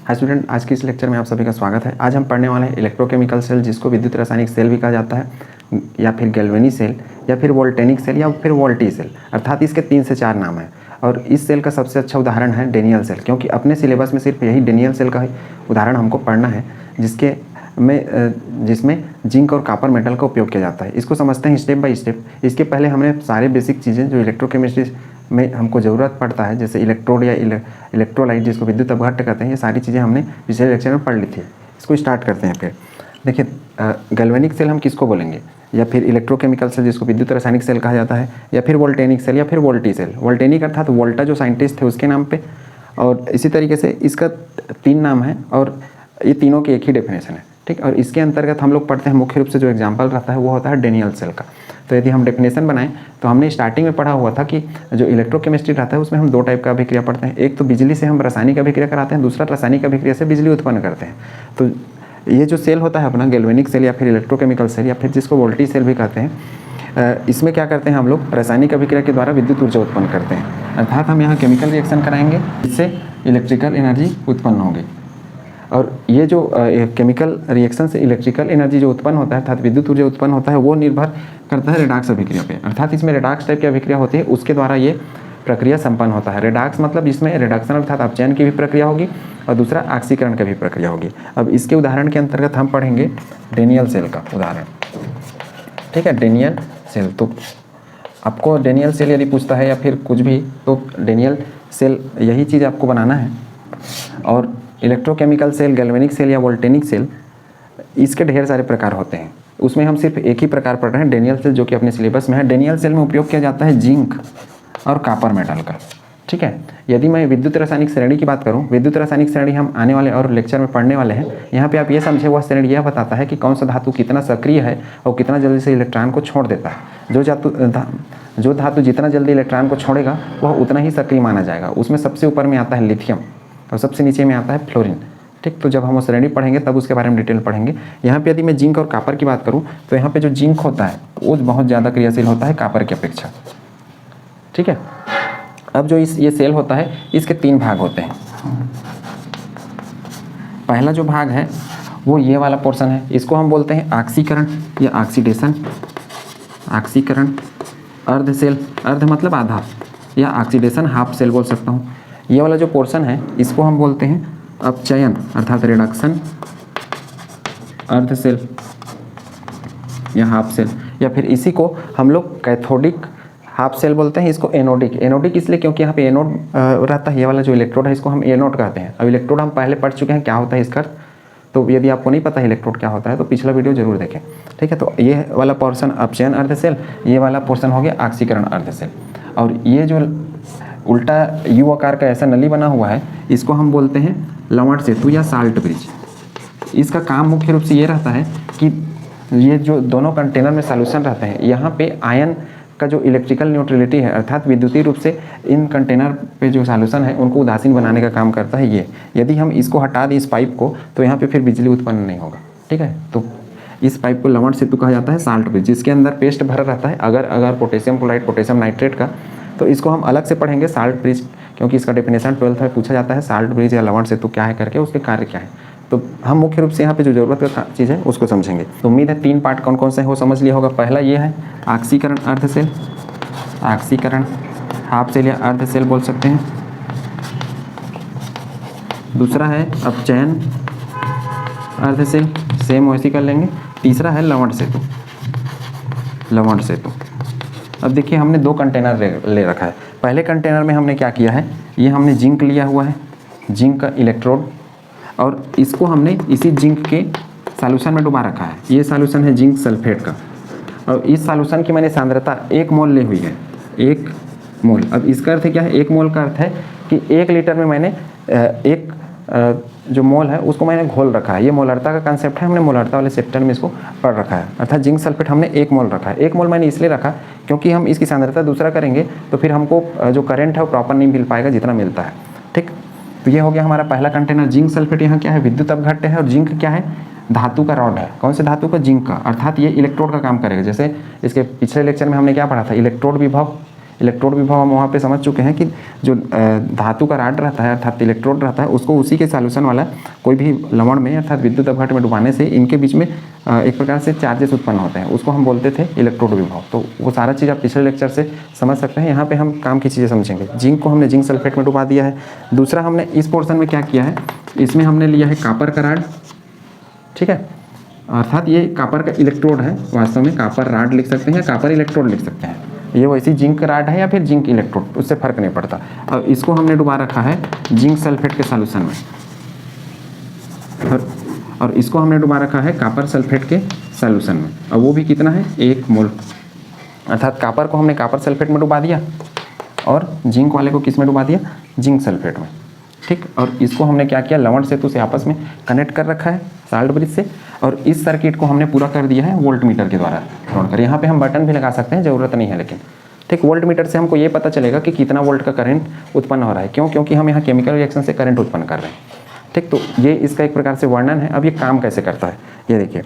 Hi student, आज के इस लेक्चर में आप सभी का स्वागत है। आज हम पढ़ने वाले हैं इलेक्ट्रोकेमिकल सेल, जिसको विद्युत रासायनिक सेल भी कहा जाता है, या फिर गैल्वेनी सेल, या फिर वोल्टेनिक सेल, या फिर वोल्टी सेल। अर्थात इसके 3 से 4 नाम हैं। और इस सेल का सबसे अच्छा उदाहरण है डेनियल सेल, क्योंकि अपने सिलेबस में सिर्फ यही डेनियल सेल का ही उदाहरण हमको पढ़ना है, जिसमें जिंक और कॉपर मेटल का उपयोग किया जाता है। इसको समझते हैं स्टेप बाय स्टेप। इसके पहले हमने सारे बेसिक चीज़ें जो इलेक्ट्रोकेमिस्ट्री में हमको ज़रूरत पड़ता है, जैसे इलेक्ट्रोड या इलेक्ट्रोलाइट, जिसको विद्युत अपघट्ट कहते हैं, ये सारी चीज़ें हमने पिछले लेक्चर में पढ़ ली थी। इसको स्टार्ट करते हैं। फिर देखिए, गैल्वेनिक सेल हम किसको बोलेंगे, या फिर इलेक्ट्रोकेमिकल सेल जिसको विद्युत रासायनिक सेल कहा जाता है, या फिर वोल्टेनिक सेल, या फिर वोल्टी सेल। वोल्टेनिक अर्थात वोल्टा जो साइंटिस्ट थे उसके नाम पे, और इसी तरीके से इसका 3 नाम है और ये तीनों की एक ही डेफिनेशन है, ठीक। और इसके अंतर्गत हम लोग पढ़ते हैं मुख्य रूप से जो एग्जाम्पल रहता है वो होता है डेनियल सेल का। तो यदि हम डेफिनेशन बनाएं तो हमने स्टार्टिंग में पढ़ा हुआ था कि जो इलेक्ट्रोकेमिस्ट्री रहता है उसमें हम 2 टाइप का अभिक्रिया पढ़ते हैं। एक तो बिजली से हम रासायनिक अभिक्रिया कराते हैं, दूसरा रासायनिक अभिक्रिया से बिजली उत्पन्न करते हैं। तो ये जो सेल होता है अपना गैल्वेनिक सेल, या फिर इलेक्ट्रोकेमिकल सेल, या फिर जिसको वोल्टी सेल भी कहते हैं, इसमें क्या करते हैं हम लोग रासायनिक अभिक्रिया के द्वारा विद्युत ऊर्जा उत्पन्न करते हैं। अर्थात हम यहाँ केमिकल रिएक्शन कराएंगे, इससे इलेक्ट्रिकल एनर्जी उत्पन्न होगी। और ये जो केमिकल रिएक्शन से इलेक्ट्रिकल एनर्जी जो उत्पन्न होता है अर्थात विद्युत ऊर्जा उत्पन्न होता है, वो निर्भर करता है रेडॉक्स अभिक्रिया पे। अर्थात इसमें रेडॉक्स टाइप की अभिक्रिया होती है, उसके द्वारा ये प्रक्रिया संपन्न होता है। रेडॉक्स मतलब इसमें रिडक्शन अर्थात अपचयन की भी प्रक्रिया होगी, और दूसरा ऑक्सीकरण की भी प्रक्रिया होगी। अब इसके उदाहरण के अंतर्गत हम पढ़ेंगे डेनियल सेल का उदाहरण, ठीक है। डेनियल सेल, तो आपको डेनियल सेल यदि पूछता है या फिर कुछ भी, तो डेनियल सेल यही चीज़ आपको बनाना है। और इलेक्ट्रोकेमिकल सेल, गैल्वेनिक सेल या वोल्टेनिक सेल, इसके ढेर सारे प्रकार होते हैं। उसमें हम सिर्फ एक ही प्रकार पढ़ रहे हैं, डेनियल सेल, जो कि अपने सिलेबस में है। डेनियल सेल में उपयोग किया जाता है जिंक और कॉपर मेटल का, ठीक है। यदि मैं विद्युत रासायनिक श्रेणी की बात करूं, विद्युत रासायनिक श्रेणी हम आने वाले और लेक्चर में पढ़ने वाले हैं। यहाँ पे आप ये समझे, वह श्रेणी यह बताता है कि कौन सा धातु कितना सक्रिय है और कितना जल्दी से इलेक्ट्रॉन को छोड़ देता है। जो धातु जितना जल्दी इलेक्ट्रॉन को छोड़ेगा वह उतना ही सक्रिय माना जाएगा। उसमें सबसे ऊपर में आता है लिथियम और सबसे नीचे में आता है फ्लोरीन, ठीक। तो जब हम वो श्रेणी पढ़ेंगे तब उसके बारे में डिटेल पढ़ेंगे। यहाँ पे यदि मैं जिंक और कॉपर की बात करूँ, तो यहाँ पे जो जिंक होता है वो बहुत ज़्यादा क्रियाशील होता है कॉपर की अपेक्षा, ठीक है। अब जो ये सेल होता है, इसके 3 भाग होते हैं। पहला जो भाग है वो ये वाला पोर्शन है, इसको हम बोलते हैं ऑक्सीकरण या ऑक्सीडेशन। ऑक्सीकरण, अर्ध सेल, अर्ध मतलब आधा, या ऑक्सीडेशन हाफ सेल बोल सकता हूँ। ये वाला जो पोर्शन है इसको हम बोलते हैं अपचयन अर्थात रिडक्शन, अर्ध सेल या हाफ सेल, या फिर इसी को हम लोग कैथोडिक हाफ सेल बोलते हैं। इसको एनोडिक, एनोडिक इसलिए क्योंकि यहाँ पे एनोड रहता है। ये वाला जो इलेक्ट्रोड है इसको हम एनोड कहते हैं। अब इलेक्ट्रोड हम पहले पढ़ चुके हैं क्या होता है इसका, तो यदि आपको नहीं पता है इलेक्ट्रोड क्या होता है तो पिछला वीडियो जरूर देखें, ठीक है। तो ये वाला पोर्शन अपचयन अर्ध सेल, ये वाला पोर्शन हो गया ऑक्सीकरण अर्ध सेल। और ये जो उल्टा यू आकार का ऐसा नली बना हुआ है, इसको हम बोलते हैं लवण सेतु या साल्ट ब्रिज। इसका काम मुख्य रूप से ये रहता है कि ये जो दोनों कंटेनर में सॉल्यूशन रहते हैं, यहाँ पे आयन का जो इलेक्ट्रिकल न्यूट्रलिटी है अर्थात विद्युतीय रूप से इन कंटेनर पे जो सॉल्यूशन है उनको उदासीन बनाने का काम करता है ये। यदि हम इसको हटा दें इस पाइप को, तो यहाँ पे फिर बिजली उत्पन्न नहीं होगा, ठीक है। तो इस पाइप को लवण सेतु कहा जाता है, साल्ट ब्रिज, जिसके अंदर पेस्ट भरा रहता है अगर पोटेशियम क्लोराइड, पोटेशियम नाइट्रेट का। तो इसको हम अलग से पढ़ेंगे साल्ट ब्रिज, क्योंकि इसका डेफिनेशन 12th में पूछा जाता है, साल्ट ब्रिज या लवण सेतु क्या है करके, उसके कार्य क्या है। तो हम मुख्य रूप से यहाँ पे जो जरूरत का चीज़ है उसको समझेंगे। तो उम्मीद है 3 पार्ट कौन कौन से हो समझ लिया होगा। पहला ये है ऑक्सीकरण अर्ध सेल, ऑक्सीकरण हाफ सेल या अर्ध सेल बोल सकते हैं। दूसरा है अपचयन अर्ध सेल, सेम वैसे कर लेंगे। तीसरा है लवण सेतु, लवण सेतु। अब देखिए, हमने 2 कंटेनर ले रखा है। पहले कंटेनर में हमने क्या किया है, ये हमने जिंक लिया हुआ है, जिंक का इलेक्ट्रोड, और इसको हमने इसी जिंक के सॉल्यूशन में डुबा रखा है। ये सॉल्यूशन है जिंक सल्फेट का, और इस सॉल्यूशन की मैंने सांद्रता 1 मोल ली हुई है, 1 मोल। अब इसका अर्थ क्या है, 1 मोल का अर्थ है कि 1 लीटर में मैंने जो मोल है उसको मैंने घोल रखा है। ये मोलरता का कंसेप्ट है, हमने मोलरता वाले चैप्टर में इसको पढ़ रखा है। अर्थात जिंक सल्फेट हमने 1 मोल रखा है। 1 मोल मैंने इसलिए रखा क्योंकि हम इसकी सांद्रता दूसरा करेंगे तो फिर हमको जो करंट है वो प्रॉपर नहीं मिल पाएगा जितना मिलता है, ठीक। तो ये हो गया हमारा पहला कंटेनर। जिंक सल्फेट यहाँ क्या है, विद्युत अपघट्ट है, और जिंक क्या है, धातु का रॉड है। कौन से धातु का, जिंक का। अर्थात ये इलेक्ट्रोड का काम करेगा। जैसे इसके पिछले लेक्चर में हमने क्या पढ़ा था, इलेक्ट्रोड विभव इलेक्ट्रोड विभव हम वहाँ पे समझ चुके हैं कि जो धातु का राड रहता है अर्थात इलेक्ट्रोड रहता है उसको उसी के सॉल्यूशन वाला कोई भी लवण में अर्थात विद्युत अपघट्ट में डुबाने से इनके बीच में एक प्रकार से चार्जेस उत्पन्न होते हैं, उसको हम बोलते थे इलेक्ट्रोड विभव। तो वो सारा चीज़ आप पिछले लेक्चर से समझ सकते हैं। यहाँ पे हम काम की चीज़ें समझेंगे। जिंक को हमने जिंक सल्फेट में डुबा दिया है। दूसरा हमने इस पोर्शन में क्या किया है, इसमें हमने लिया है कॉपर का राड, ठीक है, अर्थात ये कॉपर का इलेक्ट्रोड है, वास्तव में कॉपर राड लिख सकते हैं, कॉपर इलेक्ट्रोड लिख सकते हैं। ये वैसी जिंक राड है या फिर जिंक इलेक्ट्रोड, उससे फर्क नहीं पड़ता। अब इसको हमने डुबा रखा है जिंक सल्फेट के सॉल्यूशन में, और इसको हमने डुबा रखा है कॉपर सल्फेट के सॉल्यूशन में। अब वो भी कितना है, 1 मोल, अर्थात कॉपर को हमने कॉपर सल्फेट में डुबा दिया और जिंक वाले को किस में डुबा दिया, जिंक सल्फेट में, ठीक। और इसको हमने क्या किया, लवण सेतु से आपस में कनेक्ट कर रखा है साल्ट ब्रिज से, और इस सर्किट को हमने पूरा कर दिया है वोल्ट मीटर के द्वारा जोड़कर। यहाँ पे हम बटन भी लगा सकते हैं, ज़रूरत नहीं है लेकिन, ठीक। वोल्ट मीटर से हमको ये पता चलेगा कि कितना वोल्ट का करंट उत्पन्न हो रहा है, क्यों, क्योंकि हम यहाँ केमिकल रिएक्शन से करंट उत्पन्न कर रहे हैं, ठीक। तो ये इसका एक प्रकार से वर्णन है। अब ये काम कैसे करता है ये देखिए।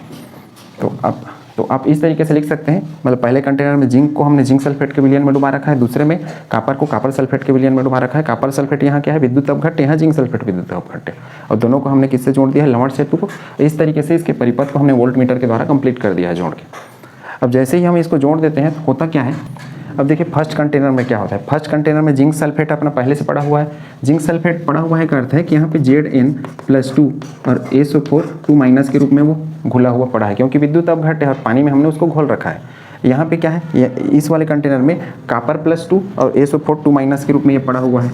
तो आप इस तरीके से लिख सकते हैं, मतलब पहले कंटेनर में जिंक को हमने जिंक सल्फेट के विलयन में डुबा रखा है, दूसरे में कॉपर को कॉपर सल्फेट के विलयन में डुबा रखा है। कॉपर सल्फेट यहाँ क्या है, विद्युत अपघट्ट, यहाँ जिंक सल्फेट विद्युत अपघट्ट है, और दोनों को हमने किससे जोड़ दिया है, लवण सेतु को। इस तरीके से इसके परिपथ को हमने वोल्ट मीटर के द्वारा कंप्लीट कर दिया है जोड़ के। अब जैसे ही हम इसको जोड़ देते हैं तो होता क्या है, अब देखिए फर्स्ट कंटेनर में क्या होता है, फर्स्ट कंटेनर में जिंक सल्फेट अपना पहले से पड़ा हुआ है। जिंक सल्फेट पड़ा हुआ है का अर्थ है कि यहाँ पे Zn+2 और SO4 2- के रूप में वो घुला हुआ पड़ा है, क्योंकि विद्युत अपघट्ट है और पानी में हमने उसको घोल रखा है। यहाँ पे क्या है, इस वाले कंटेनर में कॉपर +2 और SO4 2- के रूप में ये पड़ा हुआ है,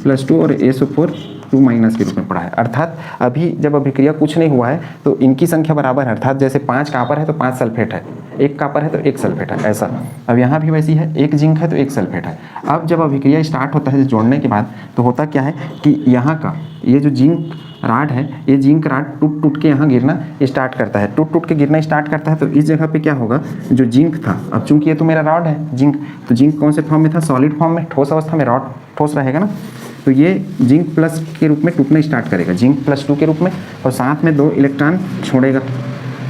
+2 और SO4 2- के रूप में पड़ा है। अर्थात अभी जब अभिक्रिया कुछ नहीं हुआ है तो इनकी संख्या बराबर है, अर्थात जैसे 5 कॉपर है तो 5 सल्फेट है, 1 कॉपर है तो 1 सल्फेट है, ऐसा। अब यहाँ भी वैसी है, 1 जिंक है तो 1 सल्फेट है। अब जब अभिक्रिया स्टार्ट होता है जोड़ने के बाद, तो होता क्या है कि यहाँ का ये जो जिंक राड है, ये जिंक राड टूट टूट के यहाँ गिरना स्टार्ट करता है, टूट टूट के गिरना स्टार्ट करता है। तो इस जगह पे क्या होगा, जो जिंक था, अब चूंकि ये तो मेरा रॉड है जिंक, तो जिंक कौन से फॉर्म में था, सॉलिड फॉर्म में, ठोस अवस्था में, रॉड ठोस रहेगा ना, तो ये जिंक प्लस के रूप में टूटना स्टार्ट करेगा, जिंक +2 के रूप में, और साथ में 2 इलेक्ट्रॉन छोड़ेगा।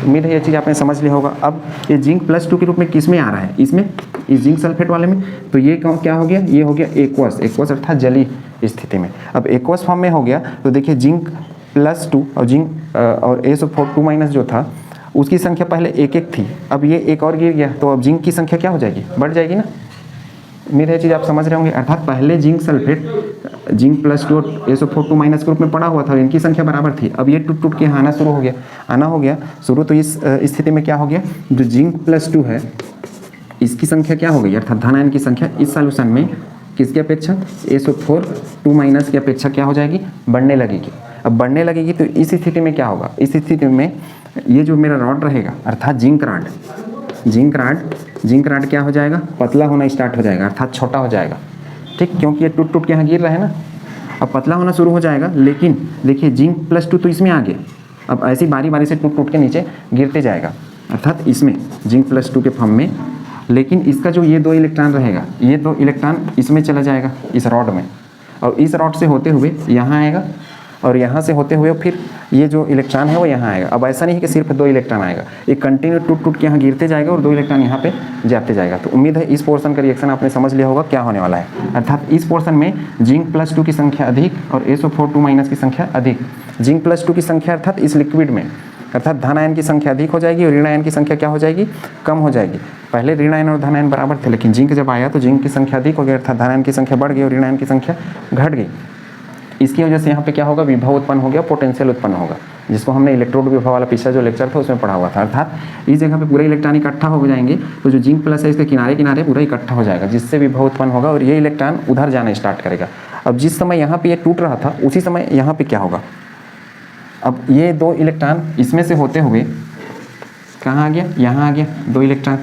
उम्मीद है ये चीज़ आपने समझ लिया होगा। अब ये जिंक +2 के रूप में किस में आ रहा है, इसमें, इस जिंक सल्फेट वाले में। तो ये क्या हो गया, ये हो गया एक्वस अर्थात जली स्थिति में। अब एक्वस फॉर्म में हो गया तो देखिए जिंक +2 और जिंक और SO4 2- जो था उसकी संख्या पहले 1 थी, अब ये एक और गिर गया, तो अब जिंक की संख्या क्या हो जाएगी, बढ़ जाएगी ना। उम्मीद है चीज़ आप समझ रहे होंगे। अर्थात पहले जिंक सल्फेट जिंक +2 और SO4 2- के रूप में पड़ा हुआ था, इनकी संख्या बराबर थी। अब ये टूट टूट के आना शुरू हो गया शुरू। तो इस स्थिति में क्या हो गया, जो जिंक +2 है इसकी संख्या क्या हो गई, अर्थात धन आयन की संख्या इस सॉल्यूशन में किसकी अपेक्षा, SO4 2- की अपेक्षा क्या हो जाएगी, बढ़ने लगेगी। अब बढ़ने लगेगी तो इस स्थिति में क्या होगा, इस स्थिति में ये जो मेरा रॉड रहेगा अर्थात जिंक राड क्या हो जाएगा, पतला होना स्टार्ट हो जाएगा, अर्थात छोटा हो जाएगा, ठीक, क्योंकि ये टूट टूट के यहाँ गिर रहा है ना। अब पतला होना शुरू हो जाएगा, लेकिन देखिए जिंक +2 तो इसमें आ गया, अब ऐसी बारी बारी से टूट टूट के नीचे गिरते जाएगा, अर्थात इसमें जिंक +2 के फॉर्म में। लेकिन इसका जो ये 2 इलेक्ट्रॉन रहेगा, ये 2 इलेक्ट्रॉन इसमें चला जाएगा, इस रॉड में, और इस रॉड से होते हुए यहाँ आएगा, और यहाँ से होते हुए फिर ये जो इलेक्ट्रॉन है वो यहाँ आएगा। अब ऐसा नहीं है कि सिर्फ 2 इलेक्ट्रॉन आएगा, ये कंटिन्यू टूट टूट के यहाँ गिरते जाएगा और 2 इलेक्ट्रॉन यहाँ पे जाते जाएगा। तो उम्मीद है इस पोर्शन का रिएक्शन आपने समझ लिया होगा क्या होने वाला है। अर्थात इस पोर्शन में जिंक +2 की संख्या अधिक और SO4 2- की संख्या अधिक। जिंक +2 की संख्या अर्थात इस लिक्विड में, अर्थात धन आयन की संख्या अधिक हो जाएगी और ऋण आयन की संख्या क्या हो जाएगी, कम हो जाएगी। पहले ऋण आयन और धन आयन बराबर थे, लेकिन जिंक जब आया तो जिंक की संख्या अधिक हो गई, अर्थात धन आयन की संख्या बढ़ गई और ऋण आयन की संख्या घट गई। इसकी वजह से यहाँ पे क्या होगा, विभव उत्पन्न हो गया, पोटेंशियल उत्पन्न होगा, जिसको हमने इलेक्ट्रोड विभव वाला पिछला जो लेक्चर था उसमें पढ़ा हुआ था। अर्थात इस जगह पे पूरे इलेक्ट्रॉन इकट्ठा हो जाएंगे, तो जो जिंक प्लस है इसके किनारे किनारे पूरा इकट्ठा हो जाएगा, जिससे विभव उत्पन्न होगा और ये इलेक्ट्रॉन उधर जाना स्टार्ट करेगा। अब जिस समय यहाँ पे ये टूट रहा था उसी समय यहाँ पे क्या होगा, अब ये 2 इलेक्ट्रॉन इसमें से होते हुए कहाँ आ गया, यहाँ आ गया 2 इलेक्ट्रॉन,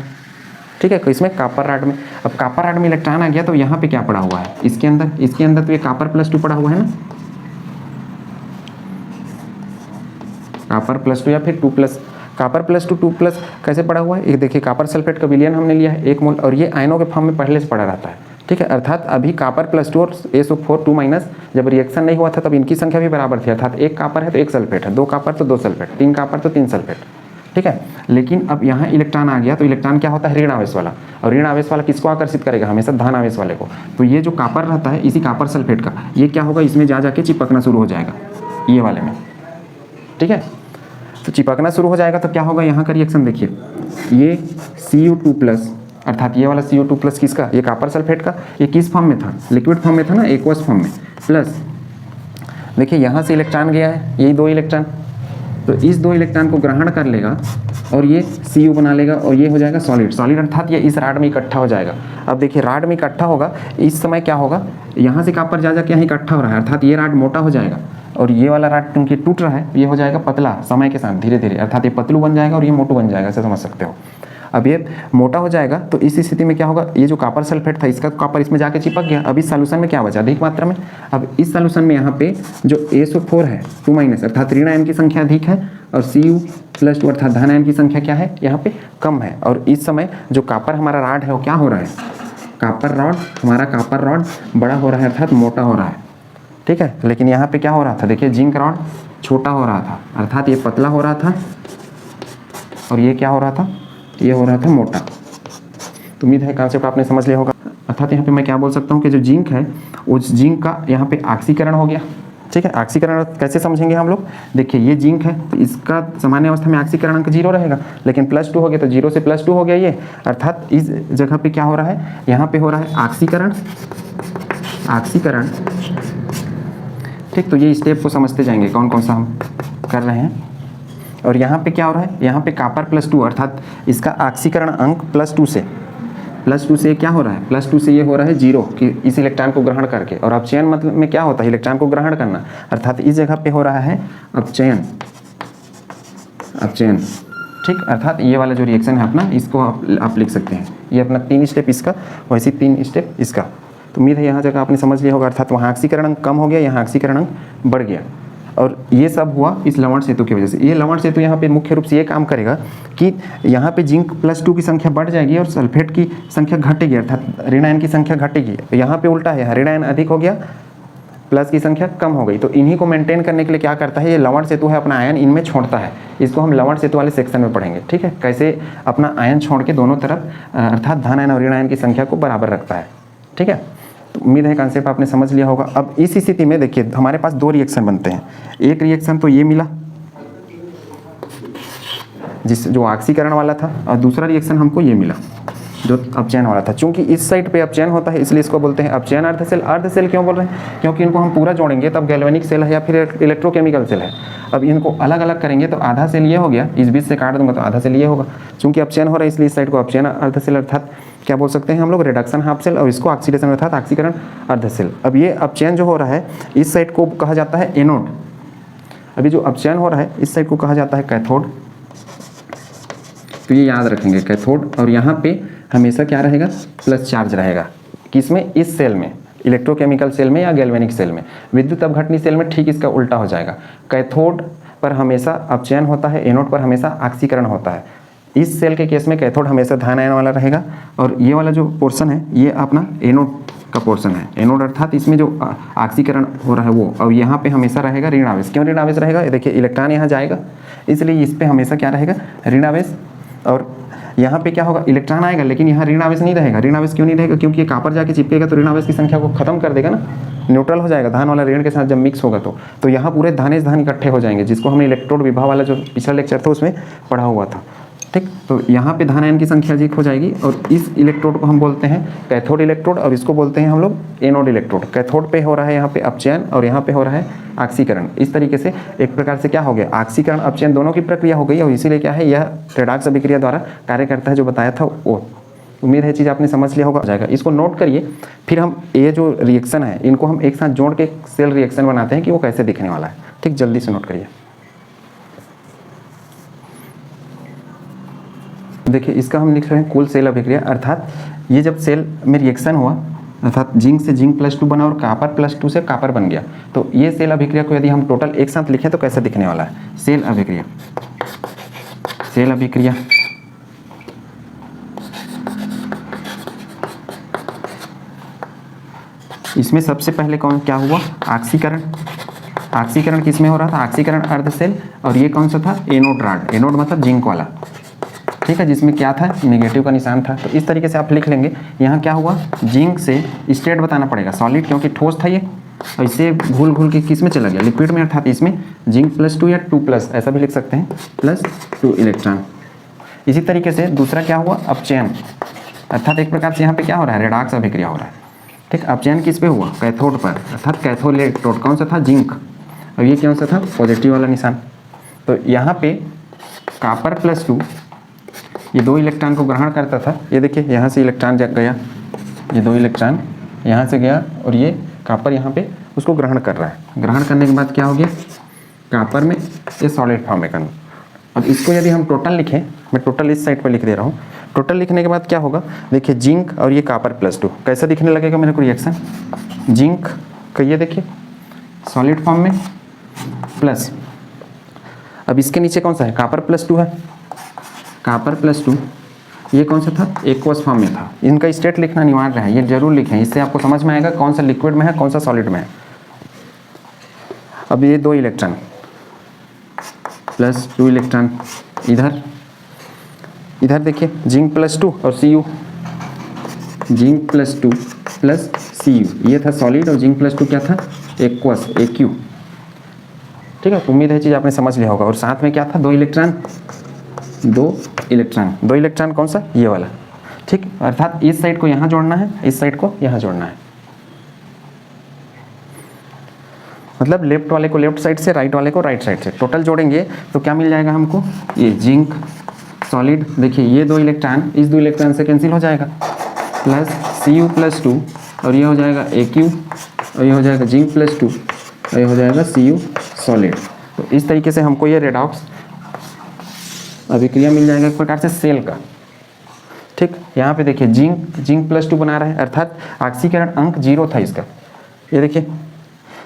ठीक है। तो इसमें कॉपर राड में, अब कॉपर राड में इलेक्ट्रॉन आ गया तो यहाँ पे क्या पड़ा हुआ है, इसके अंदर तो ये कॉपर +2 पड़ा हुआ है ना, कॉपर +2 या फिर 2+, कॉपर +2 2+ कैसे पड़ा हुआ है, ये देखिए कॉपर सल्फेट का विलयन हमने लिया है 1 मोल, और ये आयनों के फॉर्म में पहले से पड़ा रहता है, ठीक है। अर्थात अभी कॉपर +2 और SO4 2- जब रिएक्शन नहीं हुआ था तब इनकी संख्या भी बराबर थी, अर्थात 1 कॉपर है तो 1 सल्फेट है, 2 कॉपर तो 2 सल्फेट, 3 कॉपर तो 3 सल्फेट, ठीक है। लेकिन अब यहाँ इलेक्ट्रॉन आ गया तो इलेक्ट्रॉन क्या होता है, ऋण आवेश वाला, और ऋण आवेश वाला किसको आकर्षित करेगा, हमेशा धन आवेश वाले को। तो ये जो कॉपर रहता है, इसी कॉपर सल्फेट का, ये क्या होगा, इसमें जा जाके चिपकना शुरू हो जाएगा ये वाले में, ठीक है। तो चिपकना शुरू हो जाएगा तो क्या होगा, यहाँ का रिएक्शन देखिए, ये Cu2+, अर्थात ये वाला Cu2+ किसका, ये कॉपर सल्फेट का, ये किस फॉर्म में था, लिक्विड फॉर्म में था ना, एक्वस फॉर्म में, प्लस देखिए यहाँ से इलेक्ट्रॉन गया है, यही 2 इलेक्ट्रॉन, तो इस 2 इलेक्ट्रॉन को ग्रहण कर लेगा और ये Cu बना लेगा और ये हो जाएगा सॉलिड, सॉलिड अर्थात ये इस राड में इकट्ठा हो जाएगा। अब देखिए राड में इकट्ठा होगा, इस समय क्या होगा, यहाँ से कॉपर जा जाके यहाँ इकट्ठा हो रहा है, अर्थात ये राड मोटा हो जाएगा और ये वाला राड क्योंकि टूट रहा है, ये हो जाएगा पतला समय के साथ धीरे धीरे, अर्थात ये पतलू बन जाएगा और ये मोटू बन जाएगा, ऐसे समझ सकते हो। अब ये मोटा हो जाएगा तो इस स्थिति में क्या होगा, ये जो कॉपर सल्फेट था इसका कॉपर इसमें जाके चिपक गया। अब इस सॉल्यूशन में क्या बचा, अधिक मात्रा में। अब इस सॉल्यूशन में यहाँ पे जो SO4 है 2- अर्थात ऋण आयन की संख्या अधिक है और Cu+2 अर्थात धन आयन की संख्या क्या है, यहाँ पे कम है। और इस समय जो कॉपर हमारा रॉड है वो क्या हो रहा है, कॉपर रॉड, हमारा कॉपर रॉड बड़ा हो रहा है अर्थात मोटा हो रहा है, ठीक है। लेकिन यहाँ पे क्या हो रहा था, देखिए जिंक रॉड छोटा हो रहा था, अर्थात ये पतला हो रहा था और ये क्या हो रहा था, ये हो रहा था मोटा। तो उम्मीद है कॉन्सेप्ट आपने समझ लिया होगा। अर्थात यहाँ पे मैं क्या बोल सकता हूँ कि जो जिंक है उस जिंक का यहाँ पे ऑक्सीकरण हो गया, ठीक है। ऑक्सीकरण कैसे समझेंगे हम लोग, देखिए ये जिंक है तो इसका सामान्य अवस्था में ऑक्सीकरण अंक 0 रहेगा, लेकिन +2 हो गया तो 0 से +2 हो गया ये, अर्थात इस जगह पे क्या हो रहा है, यहाँ पे हो रहा है ऑक्सीकरण, ऑक्सीकरण, ठीक। तो ये स्टेप को समझते जाएंगे कौन कौन सा हम कर रहे हैं। और यहाँ पे क्या हो रहा है, यहाँ पे कॉपर +2 अर्थात इसका ऑक्सीकरण अंक +2 से क्या हो रहा है, +2 से ये हो रहा है 0 कि इस इलेक्ट्रॉन को ग्रहण करके। और अपचयन मतलब में क्या होता है, इलेक्ट्रॉन को ग्रहण करना, अर्थात इस जगह पे हो रहा है अपचयन, अपचयन, ठीक। अर्थात ये वाला जो रिएक्शन है अपना, इसको आप लिख सकते हैं, ये अपना 3 स्टेप इसका, वैसे 3 स्टेप इसका। तो उम्मीद है यहाँ जगह आपने समझ लिया होगा, अर्थात वहाँ ऑक्सीकरण अंक कम हो गया, यहाँ ऑक्सीकरण अंक बढ़ गया। और ये सब हुआ इस लवण सेतु की वजह से। ये लवण सेतु यहाँ पे मुख्य रूप से ये काम करेगा कि यहाँ पे जिंक +2 की संख्या बढ़ जाएगी और सल्फेट की संख्या घटेगी, अर्थात ऋण आयन की संख्या घटेगी। तो यहाँ पे उल्टा है, ऋण आयन अधिक हो गया, प्लस की संख्या कम हो गई। तो इन्हीं को मेंटेन करने के लिए क्या करता है, ये लवण सेतु है अपना आयन इनमें छोड़ता है। इसको हम लवण सेतु वाले सेक्शन में पढ़ेंगे, ठीक है, कैसे अपना आयन छोड़ के दोनों तरफ अर्थात धन आयन और ऋण आयन की संख्या को बराबर रखता है, ठीक है। तो उम्मीद है कॉन्सेप्ट आपने समझ लिया होगा। अब इस स्थिति में देखिए हमारे पास 2 रिएक्शन बनते हैं, एक रिएक्शन तो ये मिला जिस जो ऑक्सीकरण वाला था, और दूसरा रिएक्शन हमको ये मिला जो अपचयन वाला था। चूंकि इस साइड पे अपचयन होता है इसलिए इसको बोलते हैं अपचयन अर्ध सेल। अर्ध सेल क्यों बोल रहे हैं, क्योंकि इनको हम पूरा जोड़ेंगे तब गैल्वेनिक सेल है या फिर इलेक्ट्रोकेमिकल सेल है। अब इनको अलग अलग करेंगे तो आधा सेल ये हो गया, इस बीच से काट दूंगा तो आधा सेल ये होगा। चूंकि अपचयन हो रहा है इसलिए इस साइड को अपचयन अर्ध सेल अर्थात क्या बोल सकते हैं हम लोग, रिडक्शन हाफ सेल, और इसको ऑक्सीडेशन अर्थात ऑक्सीकरण अर्ध सेल। अब ये अपचयन जो हो रहा है इस साइड को कहा जाता है एनोड। अभी जो अपचयन हो रहा है इस साइड को कहा जाता है कैथोड। तो ये याद रखेंगे कैथोड, और यहाँ पे हमेशा क्या रहेगा, प्लस चार्ज रहेगा। किसमें, इस सेल में, इलेक्ट्रोकेमिकल सेल में या गैल्वेनिक सेल में। विद्युत अपघटनी सेल में ठीक इसका उल्टा हो जाएगा, कैथोड पर हमेशा अपचयन होता है, एनोड पर हमेशा ऑक्सीकरण होता है। इस सेल के केस में कैथोड हमेशा धन आयन वाला रहेगा, और ये वाला जो पोर्शन है ये अपना एनोड का पोर्शन है। एनोड अर्थात इसमें जो ऑक्सीकरण हो रहा है वो, और यहाँ पे हमेशा रहेगा ऋण आवेश। क्यों ऋण आवेश रहेगा, देखिए इलेक्ट्रॉन यहाँ जाएगा इसलिए इस पे हमेशा क्या रहेगा, ऋण आवेश। और यहाँ पे क्या होगा, इलेक्ट्रॉन आएगा लेकिन यहाँ ऋण आवेश नहीं रहेगा। ऋण आवेश क्यों नहीं रहेगा, क्योंकि ये कॉपर जाके चिपकेगा तो ऋण आवेश की संख्या को खत्म कर देगा ना, न्यूट्रल हो जाएगा। धन वाला ऋण के साथ जब मिक्स होगा तो यहाँ पूरे धनेश धन इकट्ठे हो जाएंगे, जिसको हमने इलेक्ट्रोड विभव वाला जो पिछला लेक्चर था उसमें पढ़ा हुआ था, ठीक। तो यहाँ पे धन आयन की संख्या अधिक हो जाएगी, और इस इलेक्ट्रोड को हम बोलते हैं कैथोड इलेक्ट्रोड, और इसको बोलते हैं हम लोग एनोड इलेक्ट्रोड। कैथोड पे हो रहा है यहाँ पे अपचयन और यहाँ पे हो रहा है ऑक्सीकरण। इस तरीके से एक प्रकार से क्या हो गया, ऑक्सीकरण अपचयन दोनों की प्रक्रिया हो गई, और इसीलिए क्या है, यह रेडॉक्स अभिक्रिया द्वारा कार्य करता है, जो बताया था वो। उम्मीद है चीज़ आपने समझ लिया होगा जाएगा। इसको नोट करिए, फिर हम ये जो रिएक्शन है इनको हम एक साथ जोड़ के सेल रिएक्शन बनाते हैं कि वो कैसे दिखने वाला है, ठीक। जल्दी से नोट करिए। देखिए इसका हम लिख रहे हैं कुल सेल अभिक्रिया, अर्थात ये जब सेल में रिएक्शन हुआ, अर्थात जिंक से जिंक +2 बना और कॉपर +2 से कॉपर बन गया, तो ये सेल अभिक्रिया को यदि हम टोटल एक साथ लिखें तो कैसे दिखने वाला है, सेल अभिक्रिया। सेल अभिक्रिया इसमें सबसे पहले कौन क्या हुआ, ऑक्सीकरण, ऑक्सीकरण किस में हो रहा था, ऑक्सीकरण अर्ध सेल, और ये कौन सा था, एनोड रॉड, एनोड मतलब जिंक वाला, ठीक है, जिसमें क्या था, नेगेटिव का निशान था। तो इस तरीके से आप लिख लेंगे। यहाँ क्या हुआ, जिंक से स्टेट बताना पड़ेगा, सॉलिड क्योंकि ठोस था ये, और इससे घुल घुल के किस में चला गया, लिक्विड में, अर्थात इसमें जिंक +2 या 2+ ऐसा भी लिख सकते हैं, +2 इलेक्ट्रॉन। इसी तरीके से दूसरा क्या हुआ, अपचयन, अर्थात एक प्रकार से यहाँ पे क्या हो रहा है, रेडॉक्स अभिक्रिया हो रहा है, ठीक। अपचयन किस पे हुआ, कैथोड पर, अर्थात कैथोड इलेक्ट्रोड कौन सा था, जिंक, और ये कौन सा था, पॉजिटिव वाला निशान। तो यहाँ पे कॉपर +2 ये 2 इलेक्ट्रॉन को ग्रहण करता था, ये देखिए यहाँ से इलेक्ट्रॉन गया, ये 2 इलेक्ट्रॉन यहाँ से गया, और ये कॉपर यहाँ पे उसको ग्रहण कर रहा है। ग्रहण करने के बाद क्या हो गया, कॉपर में ये सॉलिड फॉर्म में करना। अब इसको यदि हम टोटल लिखें, मैं टोटल इस साइड पर लिख दे रहा हूँ, टोटल लिखने के बाद क्या होगा, देखिए जिंक और ये कॉपर +2 कैसा दिखने लगेगा मेरे को रिएक्शन, जिंक का ये देखिए सॉलिड फॉर्म में प्लस, अब इसके नीचे कौन सा है, कॉपर +2 है, कॉपर +2 ये कौन सा था, एक्वस फॉर्म में था। इनका स्टेट लिखना अनिवार्य है, ये जरूर लिखें, इससे आपको समझ में आएगा कौन सा लिक्विड में है, कौन सा सॉलिड में है। अब ये 2 इलेक्ट्रॉन +2 इलेक्ट्रॉन इधर देखिए, जिंक +2 और Cu, जिंक +2 प्लस Cu, ये था सॉलिड, और जिंक +2 क्या था, एक्वस, AQ, ठीक है। उम्मीद है चीज़ आपने समझ लिया होगा। और साथ में क्या था, 2 इलेक्ट्रॉन, 2 इलेक्ट्रॉन कौन सा, ये वाला, ठीक। अर्थात इस साइड को यहाँ जोड़ना है, इस साइड को यहाँ जोड़ना है, मतलब लेफ्ट वाले को लेफ्ट साइड से, राइट वाले को राइट साइड से, टोटल जोड़ेंगे तो क्या मिल जाएगा हमको, ये जिंक सॉलिड, देखिए ये 2 इलेक्ट्रॉन इस 2 इलेक्ट्रॉन से कैंसिल हो जाएगा, प्लस Cu +2, और ये हो जाएगा AQ, और ये हो जाएगा जिंक +2, और ये हो जाएगा Cu सॉलिड। तो इस तरीके से हमको ये रेडॉक्स अभिक्रिया मिल जाएगा एक प्रकार से सेल का, ठीक। यहाँ पे देखिए जिंक +2 बना रहा है, अर्थात ऑक्सीकरण अंक 0 था इसका, ये देखिए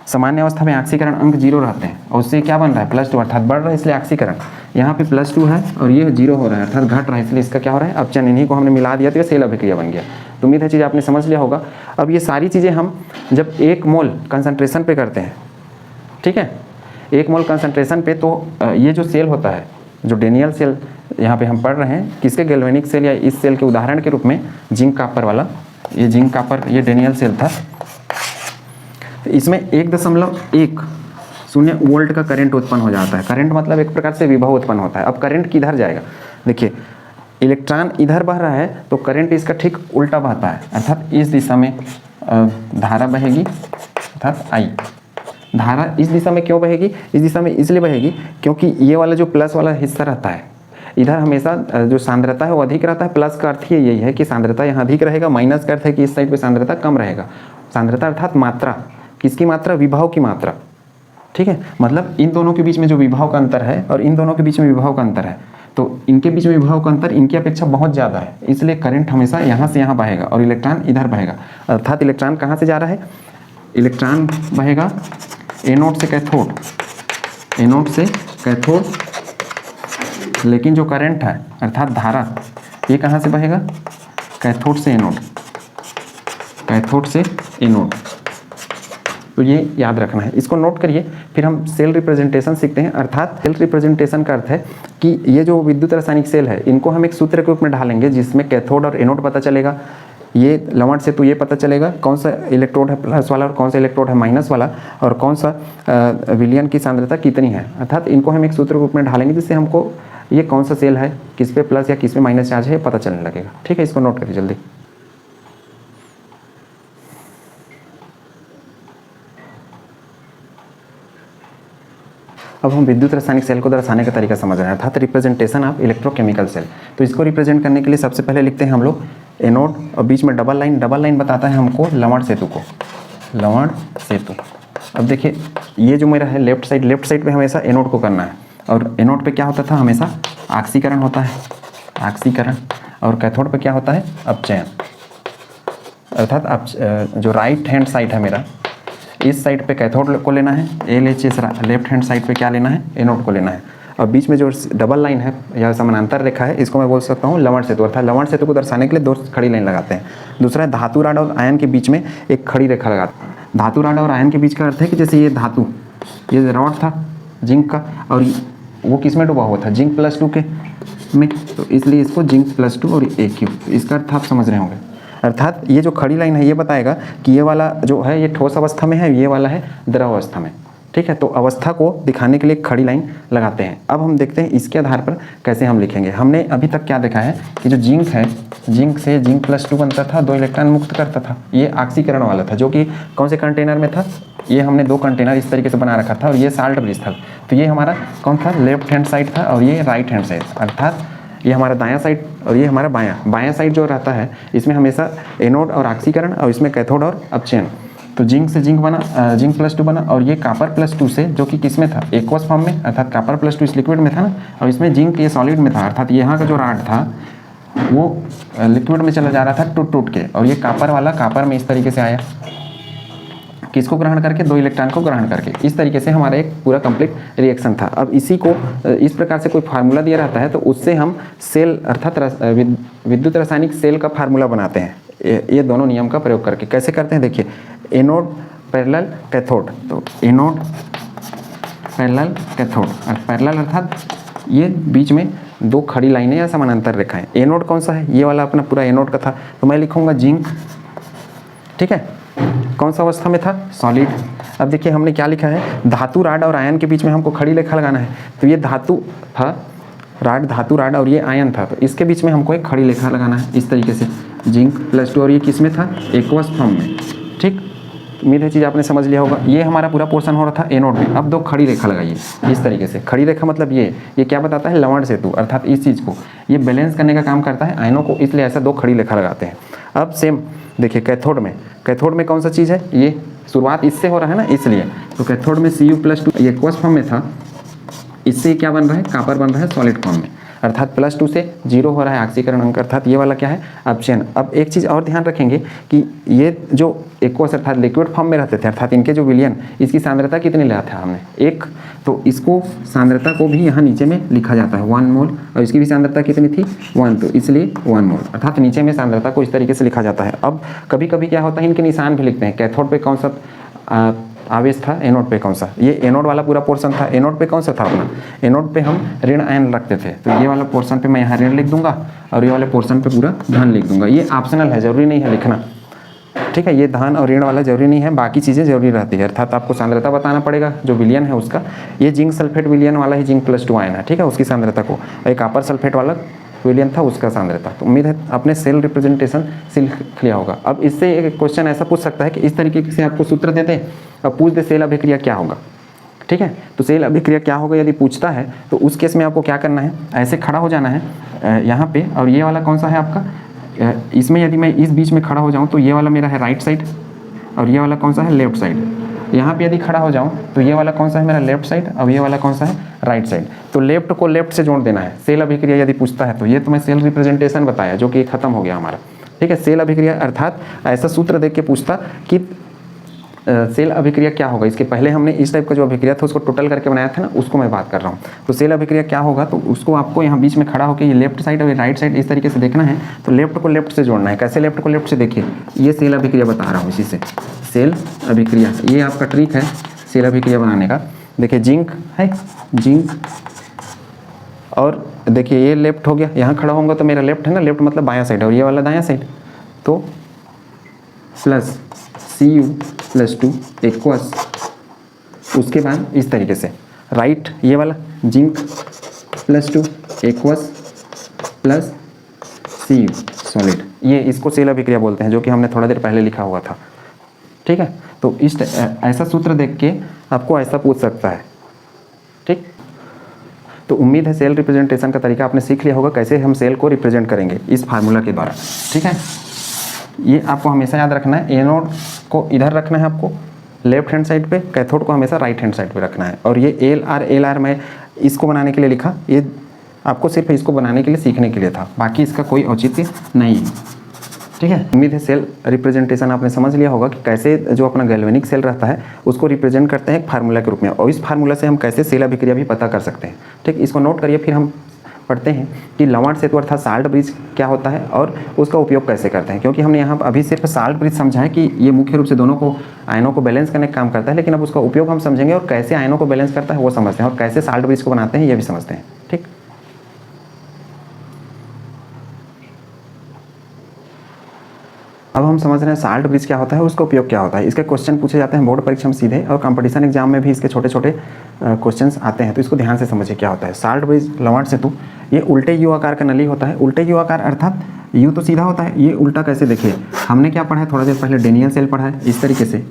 सामान्य अवस्था में ऑक्सीकरण अंक 0 रहते हैं, और उससे क्या बन रहा है, +2, अर्थात बढ़ रहा है, इसलिए ऑक्सीकरण यहाँ पे +2 है, और ये 0 हो रहा है, अर्थात घट रहा है, इसलिए इसका क्या हो रहा है, अपचयन। इन्हीं को हमने मिला दिया तो ये सेल अभिक्रिया बन गया। तो उम्मीद है चीज़ आपने समझ लिया होगा। अब ये सारी चीज़ें हम जब 1 मोल कंसंट्रेशन पे करते हैं, ठीक है, 1 मोल कंसंट्रेशन पे, तो ये जो सेल होता है, जो डेनियल सेल यहाँ पे हम पढ़ रहे हैं, किसके, गैल्वेनिक सेल, या इस सेल के उदाहरण के रूप में जिंक कॉपर वाला, ये जिंक कॉपर ये डेनियल सेल था। तो इसमें 1.10 वोल्ट का करंट उत्पन्न हो जाता है। करंट मतलब एक प्रकार से विभव उत्पन्न होता है। अब करंट किधर जाएगा, देखिए इलेक्ट्रॉन इधर बह रहा है, तो करंट इसका ठीक उल्टा बहता है, अर्थात इस दिशा में धारा बहेगी, अर्थात I। धारा इस दिशा में क्यों बहेगी, इस दिशा में इसलिए बहेगी क्योंकि ये वाला जो प्लस वाला हिस्सा रहता है, इधर हमेशा जो सांद्रता है वो अधिक रहता है। प्लस का अर्थ ही यही है कि सांद्रता यहाँ अधिक रहेगा, माइनस का अर्थ है कि इस साइड पे सांद्रता कम रहेगा। सांद्रता अर्थात मात्रा, किसकी मात्रा, विभव की मात्रा, ठीक है। मतलब इन दोनों के बीच में जो विभव का अंतर है और इन दोनों के बीच में विभव का अंतर है, तो इनके बीच में विभव का अंतर इनकी अपेक्षा बहुत ज़्यादा है, इसलिए करंट हमेशा यहाँ से यहाँ बहेगा और इलेक्ट्रॉन इधर बहेगा। अर्थात इलेक्ट्रॉन कहाँ से जा रहा है, इलेक्ट्रॉन बहेगा एनोड से कैथोड, एनोड से कैथोड, लेकिन जो करंट है अर्थात धारा ये कहाँ से बहेगा, कैथोड से एनोड, कैथोड से एनोड। तो ये याद रखना है, इसको नोट करिए। फिर हम सेल रिप्रेजेंटेशन सीखते हैं। अर्थात सेल रिप्रेजेंटेशन का अर्थ है कि ये जो विद्युत रासायनिक सेल है इनको हम एक सूत्र के रूप में ढालेंगे जिसमें कैथोड और एनोड पता चलेगा, ये लवण से तो ये पता चलेगा कौन सा इलेक्ट्रोड है प्लस वाला और कौन सा इलेक्ट्रोड है माइनस वाला, और कौन सा विलयन की सांद्रता कितनी है। अर्थात इनको हम एक सूत्र के रूप में ढालेंगे जिससे हमको ये कौन सा सेल है, किस पे प्लस या किस पे माइनस चार्ज है पता चलने लगेगा। ठीक है, इसको नोट करिए जल्दी। अब हम विद्युत रासायनिक सेल को दर्शाने का तरीका समझ रहे हैं, अर्थात रिप्रेजेंटेशन ऑफ इलेक्ट्रोकेमिकल सेल। तो इसको रिप्रेजेंट करने के लिए सबसे पहले लिखते हैं हम लोग एनोड और बीच में डबल लाइन। डबल लाइन बताता है हमको लवण सेतु को, लवण सेतु। अब देखिए ये जो मेरा है लेफ्ट साइड पे हमेशा एनोड को करना है, और एनोड पे क्या होता था, हमेशा ऑक्सीकरण होता है, ऑक्सीकरण। और कैथोड पे क्या होता है, अपचयन। अर्थात जो राइट हैंड साइड है मेरा, इस साइड पे कैथोड को लेना है, LHS लेफ्ट हैंड साइड पे क्या लेना है, एनोड को लेना है। और बीच में जो डबल लाइन है या समानांतर रेखा है इसको मैं बोल सकता हूँ लवण सेतु। अर्थात लवण सेतु को दर्शाने के लिए दो खड़ी लाइन लगाते हैं। दूसरा है धातु रॉड और आयन के बीच में एक खड़ी रेखा लगाते हैं। धातु रॉड और आयन के बीच का अर्थ है कि जैसे ये धातु ये रॉड था जिंक का, और वो किस में डूबा हुआ था, जिंक +2 के में, तो इसलिए इसको जिंक +2 और AQ, इसका अर्थ आप समझ रहे होंगे। अर्थात ये जो खड़ी लाइन है ये बताएगा कि ये वाला जो है ये ठोस अवस्था में है, ये वाला है द्रव अवस्था में। ठीक है, तो अवस्था को दिखाने के लिए खड़ी लाइन लगाते हैं। अब हम देखते हैं इसके आधार पर कैसे हम लिखेंगे। हमने अभी तक क्या देखा है कि जो जिंक है, जिंक से जिंक +2 बनता था, 2 इलेक्ट्रॉन मुक्त करता था। ये ऑक्सीकरण वाला था, जो कि कौन से कंटेनर में था, ये हमने 2 कंटेनर इस तरीके से बना रखा था, और ये साल्ट ब्रिज था। तो ये हमारा कौन था, लेफ्ट हैंड साइड था, और ये राइट हैंड साइड, अर्थात ये हमारा दायां साइड और ये हमारा बायां साइड जो रहता है, इसमें हमेशा एनोड और ऑक्सीकरण, और इसमें कैथोड और अपचयन। तो जिंक से जिंक बना, जिंक +2 बना, और ये कॉपर +2 से, जो कि किस में था, एक्वस फॉर्म में, अर्थात कॉपर +2 इस लिक्विड में था ना, और इसमें जिंक ये सॉलिड में था, अर्थात यहाँ का जो रॉड था वो लिक्विड में चला जा रहा था टूट के, और ये कॉपर वाला कॉपर में इस तरीके से आया, किसको ग्रहण करके, 2 इलेक्ट्रॉन को ग्रहण करके। इस तरीके से हमारा एक पूरा कंप्लीट रिएक्शन था। अब इसी को इस प्रकार से कोई फार्मूला दिया रहता है, तो उससे हम सेल अर्थात विद्युत रासायनिक सेल का फार्मूला बनाते हैं, ये दोनों नियम का प्रयोग करके। कैसे करते हैं देखिए, एनोड पैरेलल कैथोड, तो एनोड पैरेलल कैथोड, और पैरेलल अर्थात ये बीच में 2 खड़ी लाइनें या समानांतर रेखाएं। एनोड कौन सा है, ये वाला अपना पूरा एनोड का था, तो मैं लिखूंगा जिंक। ठीक है, कौन सा अवस्था में था, सॉलिड। अब देखिए हमने क्या लिखा है, धातु राड और आयन के बीच में हमको खड़ी रेखा लगाना है, तो ये धातु था राड, धातु राड, और ये आयन था, तो इसके बीच में हमको एक खड़ी रेखा लगाना है इस तरीके से, जिंक +2, और ये किस में था, एक्वस फॉर्म में। ठीक, उम्मीद है चीज़ आपने समझ लिया होगा। ये हमारा पूरा पोर्शन हो रहा था एनोड में। अब 2 खड़ी रेखा लगाइए इस तरीके से। खड़ी रेखा मतलब ये क्या बताता है, लवण सेतु, अर्थात इस चीज़ को ये बैलेंस करने का काम करता है आयनों को, इसलिए ऐसा 2 खड़ी रेखा लगाते हैं। अब सेम देखिए कैथोड में कौन सा चीज़ है, ये शुरुआत इससे हो रहा है ना, इसलिए तो कैथोड में Cu+2 ये एक्वस फॉर्म में था, इससे क्या बन रहा है, कॉपर बन रहा है सॉलिड फॉर्म में, अर्थात +2 से 0 हो रहा है ऑक्सीकरण अंक, अर्थात ये वाला क्या है, अपचयन। अब एक चीज़ और ध्यान रखेंगे कि ये जो एक्वस अर्थात लिक्विड फॉर्म में रहते थे, अर्थात इनके जो विलयन, इसकी सांद्रता कितनी लिया था हमने, 1, तो इसको सांद्रता को भी यहाँ नीचे में लिखा जाता है 1 मोल, और इसकी भी सांद्रता कितनी थी 1, तो इसलिए 1 मोल, अर्थात नीचे में सांद्रता को इस तरीके से लिखा जाता है। अब कभी कभी क्या होता है, इनके निशान भी लिखते हैं, कैथोड पे कौन सा आवेश था, एनोड पे कौन सा, ये एनोड वाला पूरा पोर्शन था, एनोड पे कौन सा था अपना, एनोड पे हम ऋण आयन रखते थे, तो ये वाला पोर्शन पे मैं यहाँ ऋण लिख दूंगा, और ये वाले पोर्शन पे पूरा धन लिख दूंगा। ये ऑप्शनल है, जरूरी नहीं है लिखना। ठीक है, ये धन और ऋण वाला जरूरी नहीं है, बाकी चीज़ें जरूरी रहती है, अर्थात आपको सांद्रता बताना पड़ेगा जो विलयन है उसका। ये जिंक सल्फेट विलयन वाला ही जिंक +2 आयन है, ठीक है, उसकी सांद्रता को, और एक कॉपर सल्फेट वाला विलयन था उसका सांद्रता। तो उम्मीद है आपने सेल रिप्रेजेंटेशन सीख लिया होगा। अब इससे एक क्वेश्चन ऐसा पूछ सकता है कि इस तरीके से आपको सूत्र दे दे और पूछ दे सेल अभिक्रिया क्या होगा। ठीक है, तो सेल अभिक्रिया क्या होगा यदि पूछता है, तो उस केस में आपको क्या करना है, ऐसे खड़ा हो जाना है यहाँ पे, और ये वाला कौन सा है आपका, इसमें यदि मैं इस बीच में खड़ा हो जाऊँ तो ये वाला मेरा है राइट साइड, और ये वाला कौन सा है, लेफ्ट साइड। यहाँ पे यदि खड़ा हो जाऊँ तो ये वाला कौन सा है मेरा, लेफ्ट साइड, और ये वाला कौन सा है, राइट साइड। तो लेफ्ट को लेफ्ट से जोड़ देना है। सेल अभिक्रिया यदि पूछता है तो ये तो मैं सेल रिप्रेजेंटेशन बताया, जो कि खत्म हो गया हमारा। ठीक है, सेल अभिक्रिया अर्थात ऐसा सूत्र देख के पूछता कि सेल अभिक्रिया क्या होगा। इसके पहले हमने इस टाइप का जो अभिक्रिया था उसको टोटल करके बनाया था ना, उसको मैं बात कर रहा हूँ। तो सेल अभिक्रिया क्या होगा, तो उसको आपको यहाँ बीच में खड़ा होकर ये लेफ्ट साइड और ये राइट साइड इस तरीके से देखना है। तो लेफ्ट को लेफ्ट से जोड़ना है। कैसे लेफ्ट को लेफ्ट से, देखिए ये सेल अभिक्रिया बता रहा हूँ इसी से, सेल अभिक्रिया, ये आपका ट्रिक है सेल अभिक्रिया बनाने का। देखिए जिंक है, जिंक, और देखिए ये लेफ्ट हो गया, यहाँ खड़ा होऊंगा तो मेरा लेफ्ट है ना, लेफ्ट मतलब बायां साइड, और ये वाला दायां साइड, तो प्लस Cu+2 एक्वस, उसके बाद इस तरीके से राइट, ये वाला zinc +2 aqueous plus Cu solid, ये इसको सेल अभिक्रिया बोलते हैं, जो कि हमने थोड़ा देर पहले लिखा हुआ था। ठीक है, तो इस ऐसा सूत्र देख के आपको ऐसा पूछ सकता है। ठीक, तो उम्मीद है सेल रिप्रेजेंटेशन का तरीका आपने सीख लिया होगा, कैसे हम सेल को रिप्रेजेंट करेंगे इस फार्मूला के द्वारा। ठीक है, ये आपको हमेशा याद रखना है। एनोड को इधर रखना है आपको लेफ्ट हैंड साइड पे, कैथोड को हमेशा राइट हैंड साइड पे रखना है। और ये एल आर मैं इसको बनाने के लिए लिखा, ये आपको सिर्फ इसको बनाने के लिए सीखने के लिए था, बाकी इसका कोई औचित्य नहीं है। ठीक है, उम्मीद है सेल रिप्रेजेंटेशन आपने समझ लिया होगा कि कैसे जो अपना गैल्वेनिक सेल रहता है उसको रिप्रेजेंट करते हैं एक फार्मूला के रूप में, और इस फार्मूला से हम कैसे सेल अभिक्रिया भी पता कर सकते हैं। ठीक, इसको नोट करिए, फिर हम पढ़ते हैं कि लवण सेतु अर्थात साल्ट ब्रिज क्या होता है और उसका उपयोग कैसे करते हैं, क्योंकि हमने यहाँ अभी सिर्फ साल्ट ब्रिज समझा है कि ये मुख्य रूप से दोनों को आयनों को बैलेंस करने का काम करता है, लेकिन अब उसका उपयोग हम समझेंगे और कैसे आयनों को बैलेंस करता है वो समझते हैं और कैसे साल्ट ब्रिज को बनाते हैं ये भी समझते हैं। ठीक, अब हम समझ रहे हैं साल्ट ब्रिज क्या होता है, उसका उपयोग क्या होता है। इसके क्वेश्चन पूछे जाते हैं बोर्ड परीक्षा में सीधे, और कंपटीशन एग्जाम में भी इसके छोटे छोटे क्वेश्चंस आते हैं, तो इसको ध्यान से समझिए क्या होता है। साल्ट ब्रिज लवण सेतु ये उल्टे यू आकार का नली होता है। उल्टे यू आकार अर्थात यू तो सीधा होता है, ये उल्टा कैसे, देखिए हमने क्या पढ़ा है थोड़ा देर पहले, डेनियल सेल पढ़ा है इस तरीके से,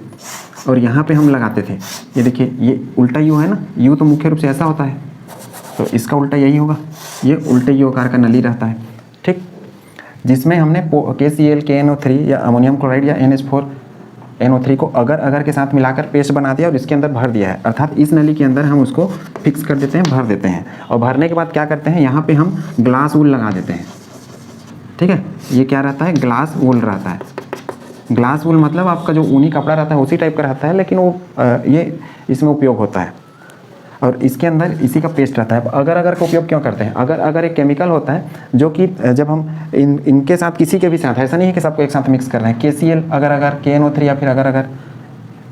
और यहाँ पे हम लगाते थे, ये देखिए ये उल्टा यू है ना, यू तो मुख्य रूप से ऐसा होता है, तो इसका उल्टा यही होगा, ये उल्टे यू आकार का नली रहता है। ठीक, जिसमें हमने KCl KNO3 या अमोनियम क्लोराइड या NH4NO3 को अगर के साथ मिलाकर पेस्ट बना दिया और इसके अंदर भर दिया है, अर्थात इस नली के अंदर हम उसको फिक्स कर देते हैं, भर देते हैं, और भरने के बाद क्या करते हैं, यहाँ पे हम ग्लास वूल लगा देते हैं। ठीक है, ये क्या रहता है, ग्लास वूल रहता है। ग्लास वूल मतलब आपका जो ऊनी कपड़ा रहता है उसी टाइप का रहता है, लेकिन वो ये इसमें उपयोग होता है, और इसके अंदर इसी का पेस्ट रहता है। अगर का उपयोग क्यों करते हैं, अगर एक केमिकल होता है जो कि जब हम इनके साथ किसी के भी साथ, ऐसा नहीं है कि सबको एक साथ मिक्स कर रहे हैं, KCl अगर KNO3 या फिर अगर,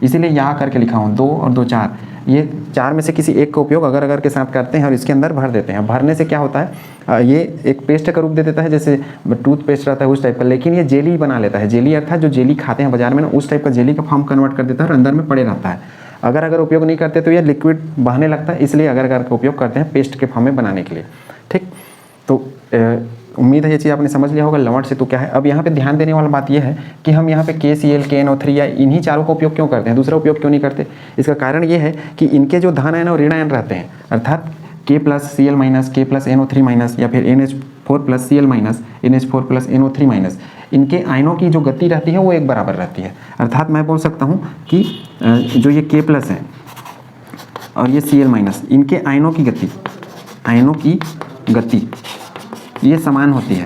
इसीलिए यहाँ करके लिखा हूँ 2 और 2 4, ये 4 में से किसी एक का उपयोग अगर के साथ करते हैं और इसके अंदर भर देते हैं। भरने से क्या होता है, ये एक पेस्ट का रूप दे देता है, जैसे टूथपेस्ट रहता है उस टाइप का, लेकिन ये जेली बना लेता है। जेली अर्थात जो जेली खाते हैं बाजार में ना, उस टाइप का जेली का फॉर्म कन्वर्ट कर देता है और अंदर में पड़े रहता है। अगर उपयोग नहीं करते तो ये लिक्विड बहने लगता है, इसलिए अगर का उपयोग करते हैं पेस्ट के फॉर्म में बनाने के लिए। ठीक, तो उम्मीद है ये चीज़ आपने समझ लिया होगा लवण सेतु क्या है। अब यहाँ पे ध्यान देने वाली बात यह है कि हम यहाँ पे KCl KNO3 या इन्हीं चारों का उपयोग क्यों करते हैं, दूसरा उपयोग क्यों नहीं करते। इसका कारण ये है कि इनके जो धन आयन और ऋण आयन रहते हैं, अर्थात K+Cl- K+NO3- या फिर NH4+Cl- NH4+NO3-, इनके आयनों की जो गति रहती है वो एक बराबर रहती है। अर्थात मैं बोल सकता हूँ कि जो ये K+ है और ये Cl-, इनके आयनों की गति ये समान होती है,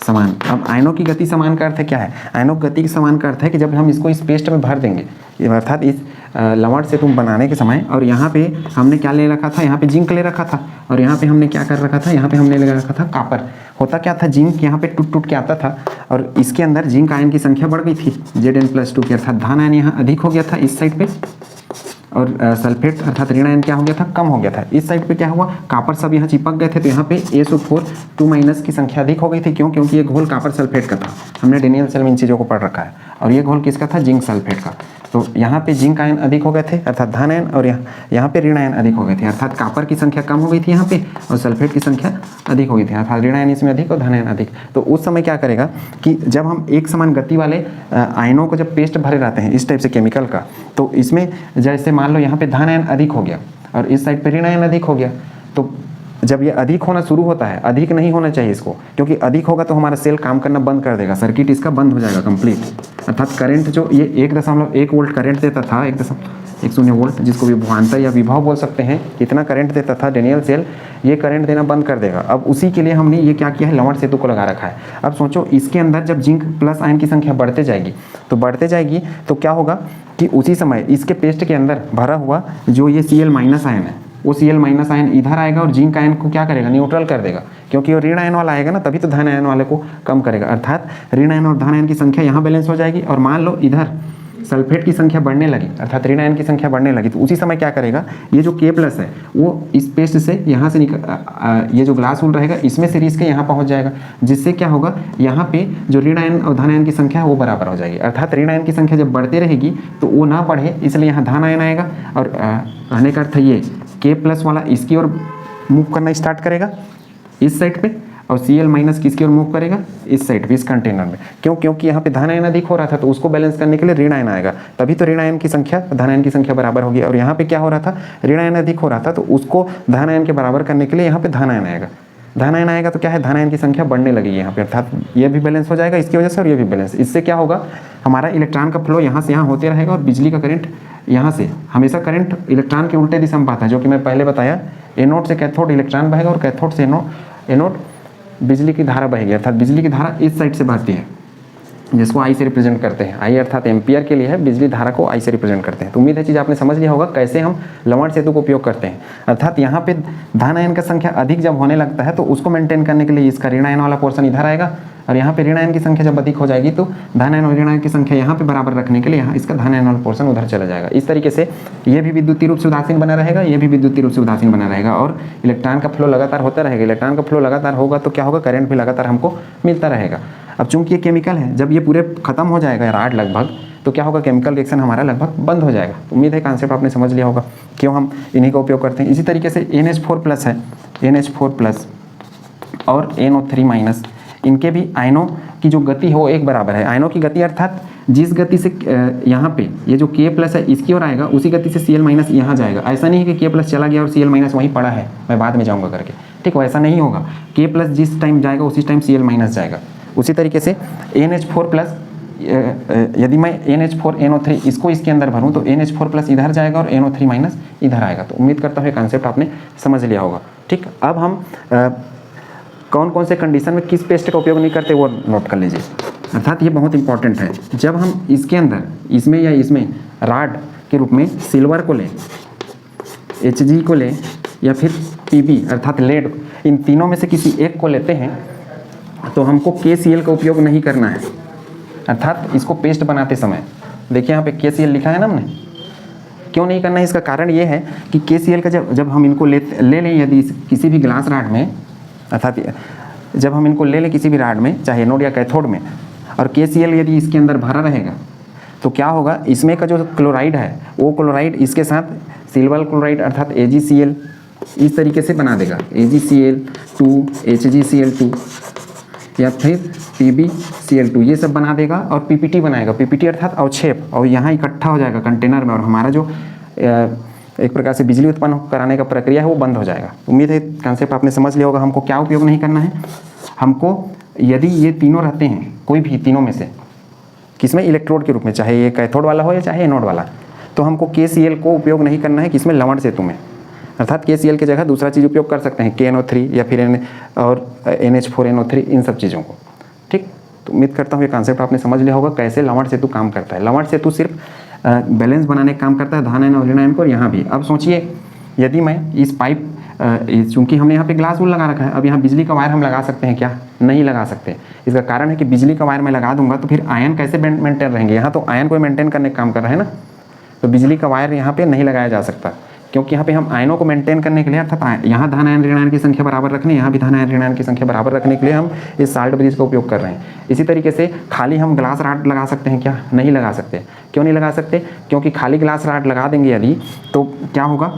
समान। अब आयनों की गति समान का अर्थ क्या है, आयनों की गति समान का अर्थ है कि जब हम इसको इस पेस्ट में भर देंगे, अर्थात इस लवण सेतु बनाने के समय, और यहाँ पे हमने क्या ले रखा था, यहाँ पे जिंक ले रखा था, और यहाँ पे हमने क्या कर रखा था, यहाँ पे हमने ले रखा था कॉपर। होता क्या था, जिंक यहाँ पे टूट के आता था, और इसके अंदर जिंक आयन की संख्या बढ़ गई थी Zn+2 की, अर्थात धन आयन यहाँ अधिक हो गया था इस साइड पे, और सल्फेट अर्थात ऋण आयन क्या हो गया था, कम हो गया था। इस साइड पे क्या हुआ, कॉपर सब यहाँ चिपक गए थे, तो यहाँ पे SO4 की संख्या अधिक हो गई थी। क्यों, क्योंकि ये घोल कॉपर सल्फेट का था, हमने डेनियल सेल में इन चीज़ों को पढ़ रखा है, और ये घोल किसका था, जिंक सल्फेट का। तो यहाँ पे जिंक आयन अधिक हो गए थे अर्थात धन आयन, और यहाँ पे ऋण आयन अधिक हो गए थे, अर्थात कॉपर की संख्या कम हो गई थी यहाँ पे, और सल्फेट की संख्या अधिक हो गई थी, अर्थात ऋण आयन इसमें अधिक और धन आयन अधिक। तो उस समय क्या करेगा कि जब हम एक समान गति वाले आयनों को जब पेस्ट भरे रहते हैं इस टाइप से केमिकल का, तो इसमें जैसे मान लो यहाँ पे धन आयन अधिक हो गया और इस साइड पे ऋण आयन अधिक हो गया, तो जब ये अधिक होना शुरू होता है, अधिक नहीं होना चाहिए इसको, क्योंकि अधिक होगा तो हमारा सेल काम करना बंद कर देगा, सर्किट इसका बंद हो जाएगा कंप्लीट। अर्थात करंट जो ये 1.1 वोल्ट करंट देता था, 1.10 वोल्ट, जिसको विभवांतर या विभव बोल सकते हैं, इतना करंट देता था डेनियल सेल, ये करंट देना बंद कर देगा। अब उसी के लिए हमने ये क्या किया है, लवण सेतु को लगा रखा है। अब सोचो इसके अंदर जब जिंक प्लस आयन की संख्या बढ़ते जाएगी तो क्या होगा कि उसी समय इसके पेस्ट के अंदर भरा हुआ जो ये Cl- आयन है, वो Cl- आयन इधर आएगा और जिंक आयन को क्या करेगा, न्यूट्रल कर देगा, क्योंकि वो ऋण आयन वाला आएगा ना, तभी तो धन आयन वाले को कम करेगा। अर्थात ऋण आयन और धन आयन की संख्या यहाँ बैलेंस हो जाएगी, और मान लो इधर सल्फेट की संख्या बढ़ने लगी, अर्थात ऋण आयन की संख्या बढ़ने लगी, तो उसी समय क्या करेगा, ये जो K+ है वो इस पेस्ट से यहाँ से ये जो ग्लास वूल रहेगा इसमें से रिस के यहाँ पहुँच जाएगा, जिससे क्या होगा, यहाँ पे जो ऋण आयन और धन आयन की संख्या है वो बराबर हो जाएगी। अर्थात ऋण आयन की संख्या जब बढ़ती रहेगी तो वो ना बढ़े, इसलिए यहाँ धन आयन आएगा, और कहने का अर्थ ये K+ वाला इसकी ओर मूव करना स्टार्ट करेगा इस साइड पे, और Cl- किसकी ओर मूव करेगा, इस साइड पे, इस कंटेनर में। क्यों, क्योंकि यहाँ पे धन आयन अधिक हो रहा था, तो उसको बैलेंस करने के लिए ऋण आयन आएगा, तभी तो ऋण आयन की संख्या धन आयन की संख्या बराबर होगी। और यहाँ पे क्या हो रहा था, ऋण आयन अधिक हो रहा था, तो उसको धन आयन के बराबर करने के लिए यहाँ पे धन आयन आएगा। धन आयन आएगा तो क्या है, धन आयन की संख्या बढ़ने लगेगी यहाँ पे, अर्थात ये भी बैलेंस हो जाएगा इसकी वजह से, और ये भी बैलेंस। इससे क्या होगा, हमारा इलेक्ट्रॉन का फ्लो यहाँ से यहाँ होते रहेगा, और बिजली का करंट यहाँ से, हमेशा करंट इलेक्ट्रॉन के उल्टे दिशा में पाता है, जो कि मैं पहले बताया, एनोड से कैथोड इलेक्ट्रॉन बहेगा, और कैथोड से एनोड बिजली की धारा बहेगी, अर्थात बिजली की धारा इस साइड से बहती है, जिसको आई से रिप्रेजेंट करते हैं। आई अर्थात एम्पियर के लिए है, बिजली धारा को आई से रिप्रेजेंट करते हैं। तो उम्मीद है चीज़ आपने समझ लिया होगा कैसे हम लवण सेतु का उपयोग करते हैं। अर्थात यहाँ पे धन आयन का संख्या अधिक जब होने लगता है तो उसको मेंटेन करने के लिए इसका ऋण आयन वाला पोर्शन इधर आएगा, और यहाँ पे ऋण आयन की संख्या जब अधिक हो जाएगी तो धन आयन और ऋण आयन की संख्या यहाँ पे बराबर रखने के लिए यहाँ इसका धन आयन वाला पोर्शन उधर चला जाएगा। इस तरीके से ये भी विद्युतीय रूप से उदासीन बना रहेगा, ये भी विद्युतीय रूप से उदासीन बना रहेगा, और इलेक्ट्रॉन का फ्लो लगातार होता रहेगा। इलेक्ट्रॉन का फ्लो लगातार होगा तो क्या होगा, करंट भी लगातार हमको मिलता रहेगा। अब चूंकि ये केमिकल है, जब ये पूरे खत्म हो जाएगा राड लगभग, तो क्या होगा, केमिकल रिएक्शन हमारा लगभग बंद हो जाएगा। उम्मीद है कॉन्सेप्ट आपने समझ लिया होगा क्यों हम इन्हीं का उपयोग करते हैं। इसी तरीके से NH4+ है, NH4+ और NO3-, इनके भी आयनों की जो गति है वो एक बराबर है। आयनों की गति अर्थात जिस गति से यहाँ पे ये जो K+ है इसकी ओर आएगा, उसी गति से Cl- यहाँ जाएगा। ऐसा नहीं है कि K+ चला गया और Cl- वहीं पड़ा है, मैं बाद में जाऊँगा करके, ठीक, वैसा नहीं होगा। K+ जिस टाइम जाएगा उसी टाइम Cl- जाएगा। उसी तरीके से NH4+, यदि मैं NH4NO3 इसको इसके अंदर भरूं तो NH4+ इधर जाएगा और NO3- इधर आएगा। तो उम्मीद करता हूँ कॉन्सेप्ट आपने समझ लिया होगा। ठीक, अब हम कौन कौन से कंडीशन में किस पेस्ट का उपयोग नहीं करते वो नोट कर लीजिए। अर्थात ये बहुत इंपॉर्टेंट है। जब हम इसके अंदर इसमें या इसमें राड के रूप में सिल्वर को लें, Hg को लें, या फिर Pb अर्थात लेड, इन तीनों में से किसी एक को लेते हैं तो हमको KCl का उपयोग नहीं करना है। अर्थात इसको पेस्ट बनाते समय देखिए यहाँ पे KCl लिखा है ना हमने, क्यों नहीं करना है, इसका कारण ये है कि KCl का जब हम इनको ले लें यदि किसी भी ग्लास राड में, अर्थात जब हम इनको ले लें किसी भी राड में, चाहे एनोड या कैथोड में, और KCl यदि इसके अंदर भरा रहेगा तो क्या होगा, इसमें का जो क्लोराइड है वो क्लोराइड इसके साथ सिल्वर क्लोराइड अर्थात AgCl इस तरीके से बना देगा, AgCl2, HgCl2 या फिर PbCl2, ये सब बना देगा और PPT बनाएगा। PPT अर्थात अवक्षेप, और यहाँ इकट्ठा हो जाएगा कंटेनर में, और हमारा जो एक प्रकार से बिजली उत्पन्न कराने का प्रक्रिया है वो बंद हो जाएगा। उम्मीद है कॉन्सेप्ट आपने समझ लिया होगा। हमको क्या उपयोग नहीं करना है, हमको यदि ये तीनों रहते हैं, कोई भी तीनों में से किसमें, इलेक्ट्रोड के रूप में, चाहे ये कैथोड वाला हो या चाहे एनोड वाला, तो हमको KCl को उपयोग नहीं करना है किसमें, लवण सेतु में। अर्थात KCl की जगह दूसरा चीज़ उपयोग कर सकते हैं, KNO3 या फिर NH4NO3, इन सब चीज़ों को। ठीक, तो उम्मीद करता हूँ ये कॉन्सेप्ट आपने समझ लिया होगा कैसे लवण सेतु काम करता है। लवण सेतु सिर्फ बैलेंस बनाने का काम करता है, धन आयन और ऋण आयन को। यहाँ भी अब सोचिए, यदि मैं इस पाइप, चूंकि हमने यहाँ पे ग्लास वूल लगा रखा है, अब यहाँ बिजली का वायर हम लगा सकते हैं क्या, नहीं लगा सकते। इसका कारण है कि बिजली का वायर मैं लगा दूंगा तो फिर आयन कैसे मेंटेन रहेंगे, यहाँ तो आयन को मेंटेन करने का काम कर रहा है ना, तो बिजली का वायर यहाँ पे नहीं लगाया जा सकता, क्योंकि यहाँ पे हम आयनों को मेंटेन करने के लिए, अर्थात यहाँ धन आयन ऋण आयन की संख्या बराबर रखने, यहाँ भी धन आयन ऋण आयन की संख्या बराबर रखने के लिए हम इस साल्ट ब्रिज का उपयोग कर रहे हैं। इसी तरीके से खाली हम ग्लास राड लगा सकते हैं क्या, नहीं लगा सकते। क्यों नहीं लगा सकते, क्योंकि खाली ग्लास राड लगा देंगे यदि, तो क्या होगा,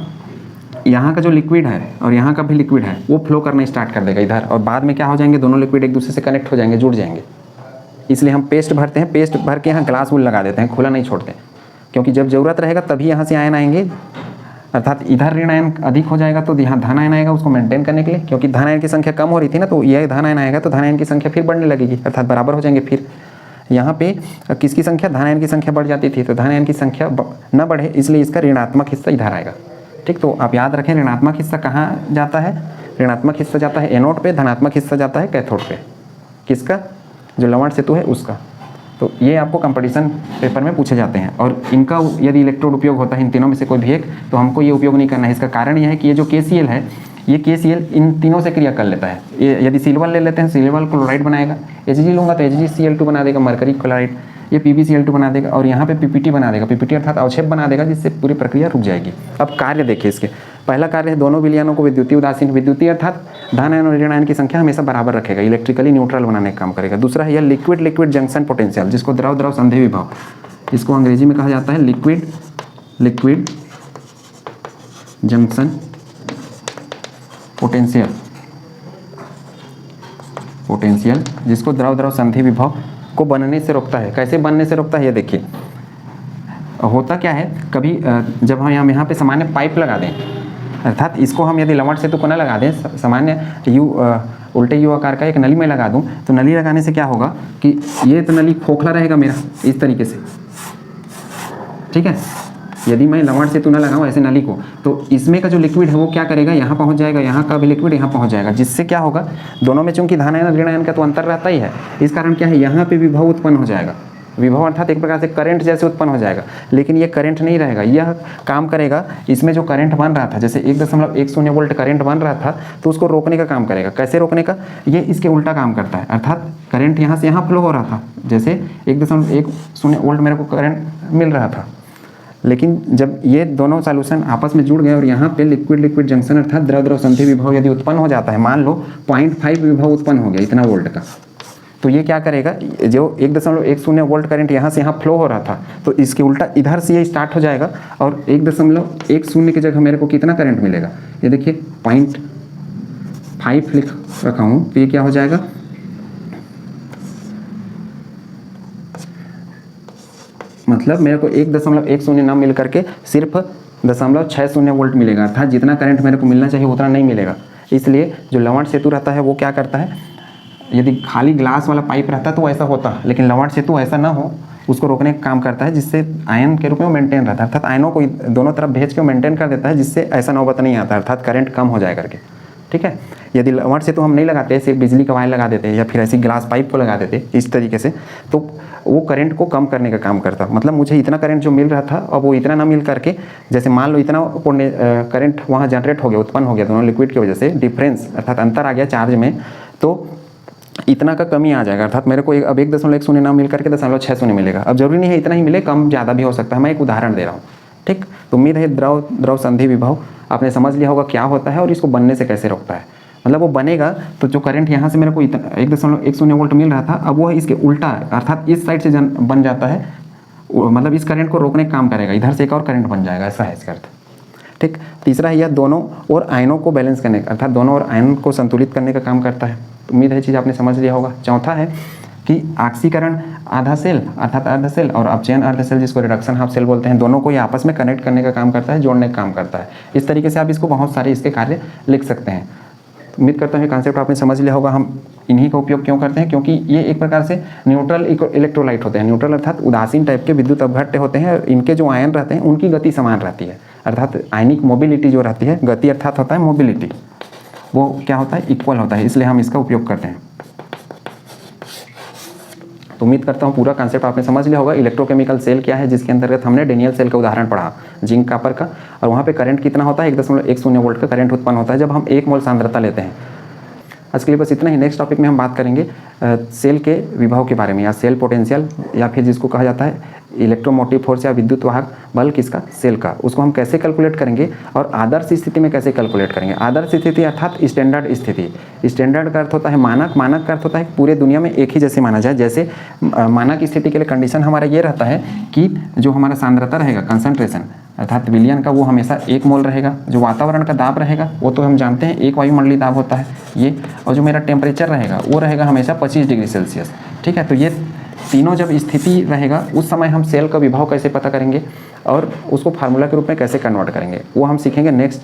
यहाँ का जो लिक्विड है और यहाँ का भी लिक्विड है वो फ्लो करना स्टार्ट कर देगा इधर, और बाद में क्या हो जाएंगे, दोनों लिक्विड एक दूसरे से कनेक्ट हो जाएंगे, जुड़ जाएंगे। इसलिए हम पेस्ट भरते हैं, पेस्ट भर के यहाँ ग्लास वूल लगा देते हैं, खुला नहीं छोड़ते, क्योंकि जब ज़रूरत रहेगा तभी यहाँ से आयन आएंगे। अर्थात इधर ऋण आयन अधिक हो जाएगा तो यहाँ धन आयन आएगा उसको मेंटेन करने के लिए, क्योंकि धन आयन की संख्या कम हो रही थी ना, तो यह धन आयन आएगा तो धन आयन की संख्या फिर बढ़ने लगेगी, अर्थात बराबर हो जाएंगे। फिर यहाँ पे किसकी संख्या, धन आयन की संख्या बढ़ जाती थी, तो धन आयन की संख्या न बढ़े, इसलिए इसका ऋणात्मक हिस्सा इधर आएगा। ठीक, तो आप याद रखें ऋणात्मक हिस्सा कहाँ जाता है, ऋणात्मक हिस्सा जाता है एनोड पे, धनात्मक हिस्सा जाता है कैथोड पे। किसका, जो लवण सेतु है उसका। तो ये आपको कंपटीशन पेपर में पूछे जाते हैं, और इनका यदि इलेक्ट्रोड उपयोग होता है इन तीनों में से कोई भी एक, तो हमको ये उपयोग नहीं करना है। इसका कारण यह है कि ये जो KCl है, ये KCl इन तीनों से क्रिया कर लेता है। ये यदि सिल्वर ले लेते हैं, सिल्वर क्लोराइड बनाएगा, Hg लूँगा तो HgCl2 बना देगा, मरकरी क्लोराइड, ये PbCl2 बना देगा, और यहाँ पे PPT बना देगा, PPT अर्थात अवक्षेप बना देगा, जिससे पूरी प्रक्रिया रुक जाएगी। अब कार्य देखिए इसके, पहला कार्य है दोनों विलयनों को विद्युतीय उदासीन, विद्युतीय अर्थात धन आयन और ऋण आयन की संख्या हमेशा बराबर रखेगा, इलेक्ट्रिकली न्यूट्रल बनाने का काम करेगा। दूसरा है यह लिक्विड लिक्विड जंक्शन पोटेंशियल, जिसको द्रव द्रव संधि विभव, इसको अंग्रेजी में कहा जाता है लिक्विड लिक्विड जंक्शन पोटेंशियल, जिसको द्रव द्रव संधि विभव को बनने से रोकता है। कैसे बनने से रोकता है ये देखिए, होता क्या है, कभी जब हम यहाँ पे सामान्य पाइप लगा दें, अर्थात इसको हम यदि लवण सेतु को न लगा दें, सामान्य उल्टे यू आकार का एक नली में लगा दूं, तो नली लगाने से क्या होगा कि ये तो नली खोखला रहेगा मेरा इस तरीके से, ठीक है, यदि मैं लवण सेतु ना लगाऊं ऐसे नली को, तो इसमें का जो लिक्विड है वो क्या करेगा, यहाँ पहुँच जाएगा, यहाँ का भी लिक्विड यहाँ पहुँच जाएगा, जिससे क्या होगा, दोनों में चूंकि धन आयन ऋण आयन का तो अंतर रहता ही है, इस कारण क्या है, यहाँ पे विभव उत्पन्न हो जाएगा। विभव अर्थात एक प्रकार से करंट जैसे उत्पन्न हो जाएगा, लेकिन ये करंट नहीं रहेगा, यह काम करेगा, इसमें जो करंट बन रहा था, जैसे 1.10 वोल्ट करंट बन रहा था, तो उसको रोकने का काम करेगा। कैसे रोकने का, ये इसके उल्टा काम करता है, अर्थात करंट यहाँ से यहाँ फ्लो हो रहा था, जैसे 1.10 वोल्ट मेरे को करंट मिल रहा था, लेकिन जब ये दोनों सॉल्यूशन आपस में जुड़ गए और यहाँ पे लिक्विड लिक्विड जंक्शन अर्थात द्रव द्रव संधि विभव यदि उत्पन्न हो जाता है, मान लो 0.5 विभव उत्पन्न हो गया इतना वोल्ट का, तो ये क्या करेगा, जो 1.10 वोल्ट करंट यहाँ से यहाँ फ्लो हो रहा था, तो इसके उल्टा इधर से ये स्टार्ट हो जाएगा और 1.10 की जगह मेरे को कितना करंट मिलेगा, ये देखिए 0.5 लिख रखा हूँ, तो ये क्या हो जाएगा, मतलब मेरे को 1.10 ना मिल करके सिर्फ 0.60 वोल्ट मिलेगा, अर्थात जितना करंट मेरे को मिलना चाहिए उतना नहीं मिलेगा। इसलिए जो लवण सेतु रहता है वो क्या करता है, यदि खाली ग्लास वाला पाइप रहता तो ऐसा होता, लेकिन लवण सेतु ऐसा ना हो उसको रोकने का काम करता है, जिससे आयन के रूप में मेंटेन रहता है, अर्थात आयनों को दोनों तरफ भेज के मेंटेन कर देता है, जिससे ऐसा नौबत नहीं आता, अर्थात करंट कम हो जाए करके। ठीक है, यदि लवण सेतु हम नहीं लगाते, सिर्फ बिजली का वायर लगा देते या फिर ऐसी ग्लास पाइप को लगा देते इस तरीके से, तो वो करंट को कम करने का काम करता। मतलब मुझे इतना करंट जो मिल रहा था अब वो इतना ना मिल करके, जैसे मान लो इतना करंट वहाँ जनरेट हो गया, उत्पन्न हो गया दोनों लिक्विड की वजह से, डिफरेंस अर्थात अंतर आ गया चार्ज में, तो इतना का कमी आ जाएगा, अर्थात मेरे को अब 1.10 ना मिल करके 0.60 मिलेगा। अब जरूरी नहीं है इतना ही मिले, कम ज़्यादा भी हो सकता है, मैं एक उदाहरण दे रहा हूँ। ठीक, तो उम्मीद है द्रव द्रव संधि विभव आपने समझ लिया होगा क्या होता है और इसको बनने से कैसे रोकता है। मतलब वो बनेगा तो जो करंट यहाँ से मेरे को 1.10 वोल्ट मिल रहा था, अब वो इसके उल्टा अर्थात इस साइड से बन जाता है, मतलब इस करंट को रोकने का काम करेगा, इधर से एक और करंट बन जाएगा, ऐसा है इसका अर्थ। ठीक, तीसरा है यह दोनों और आयनों को बैलेंस करने का, अर्थात दोनों और आयन को संतुलित करने का काम करता है। तो उम्मीद है चीज़ आपने समझ लिया होगा। चौथा है कि ऑक्सीकरण आधा सेल अर्थात अर्ध सेल और अपचयन अर्ध सेल, जिसको रिडक्शन हाफ सेल बोलते हैं, दोनों को ये आपस में कनेक्ट करने का काम करता है, जोड़ने का काम करता है। इस तरीके से आप इसको बहुत सारे इसके कार्य लिख सकते हैं। उम्मीद करता हूँ कॉन्सेप्ट आपने समझ लिया होगा। हम इन्हीं का उपयोग क्यों करते हैं, क्योंकि ये एक प्रकार से न्यूट्रल इलेक्ट्रोलाइट होते हैं। न्यूट्रल अर्थात उदासीन टाइप के विद्युत अपघट्य होते हैं, और इनके जो आयन रहते हैं उनकी गति समान रहती है, अर्थात आयनिक मोबिलिटी जो रहती है, गति अर्थात होता है मोबिलिटी, वो क्या होता है, इक्वल होता है, इसलिए हम इसका उपयोग करते हैं। तो उम्मीद करता हूँ पूरा कॉन्सेप्ट आपने समझ लिया होगा। इलेक्ट्रोकेमिकल सेल क्या है, जिसके अंतर्गत हमने डेनियल सेल का उदाहरण पढ़ा, जिंक कॉपर का, और वहाँ पे करंट कितना होता है, 1.10 वोल्ट का करंट उत्पन्न होता है जब हम 1 मोल सांद्रता लेते हैं। आज के लिए बस इतना ही। नेक्स्ट टॉपिक में हम बात करेंगे सेल के विभव के बारे में, या सेल पोटेंशियल, या फिर जिसको कहा जाता है इलेक्ट्रोमोटिव फोर्स या विद्युत वाहक बल किसका, सेल का, उसको हम कैसे कैलकुलेट करेंगे और आदर्श स्थिति में कैसे कैलकुलेट करेंगे। आदर्श स्थिति अर्थात स्टैंडर्ड स्थिति। स्टैंडर्ड का अर्थ होता है मानक, मानक का अर्थ होता है पूरे दुनिया में एक ही जैसे माना जाए। जैसे मानक स्थिति के लिए कंडीशन हमारा ये रहता है कि जो हमारा सांद्रता रहेगा, कंसंट्रेशन अर्थात विलयन का, वो हमेशा 1 मोल रहेगा। जो वातावरण का दाब रहेगा वो तो हम जानते हैं 1 वायुमंडलीय दाब होता है ये, और जो मेरा टेम्परेचर रहेगा वो रहेगा हमेशा 25 डिग्री सेल्सियस। ठीक है, तो ये तीनों जब स्थिति रहेगा उस समय हम सेल का विभव कैसे पता करेंगे और उसको फार्मूला के रूप में कैसे कन्वर्ट करेंगे, वो हम सीखेंगे नेक्स्ट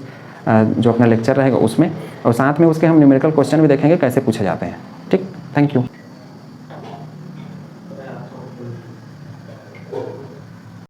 जो अपना लेक्चर रहेगा उसमें, और साथ में उसके हम न्यूमेरिकल क्वेश्चन भी देखेंगे कैसे पूछे जाते हैं। ठीक, थैंक यू।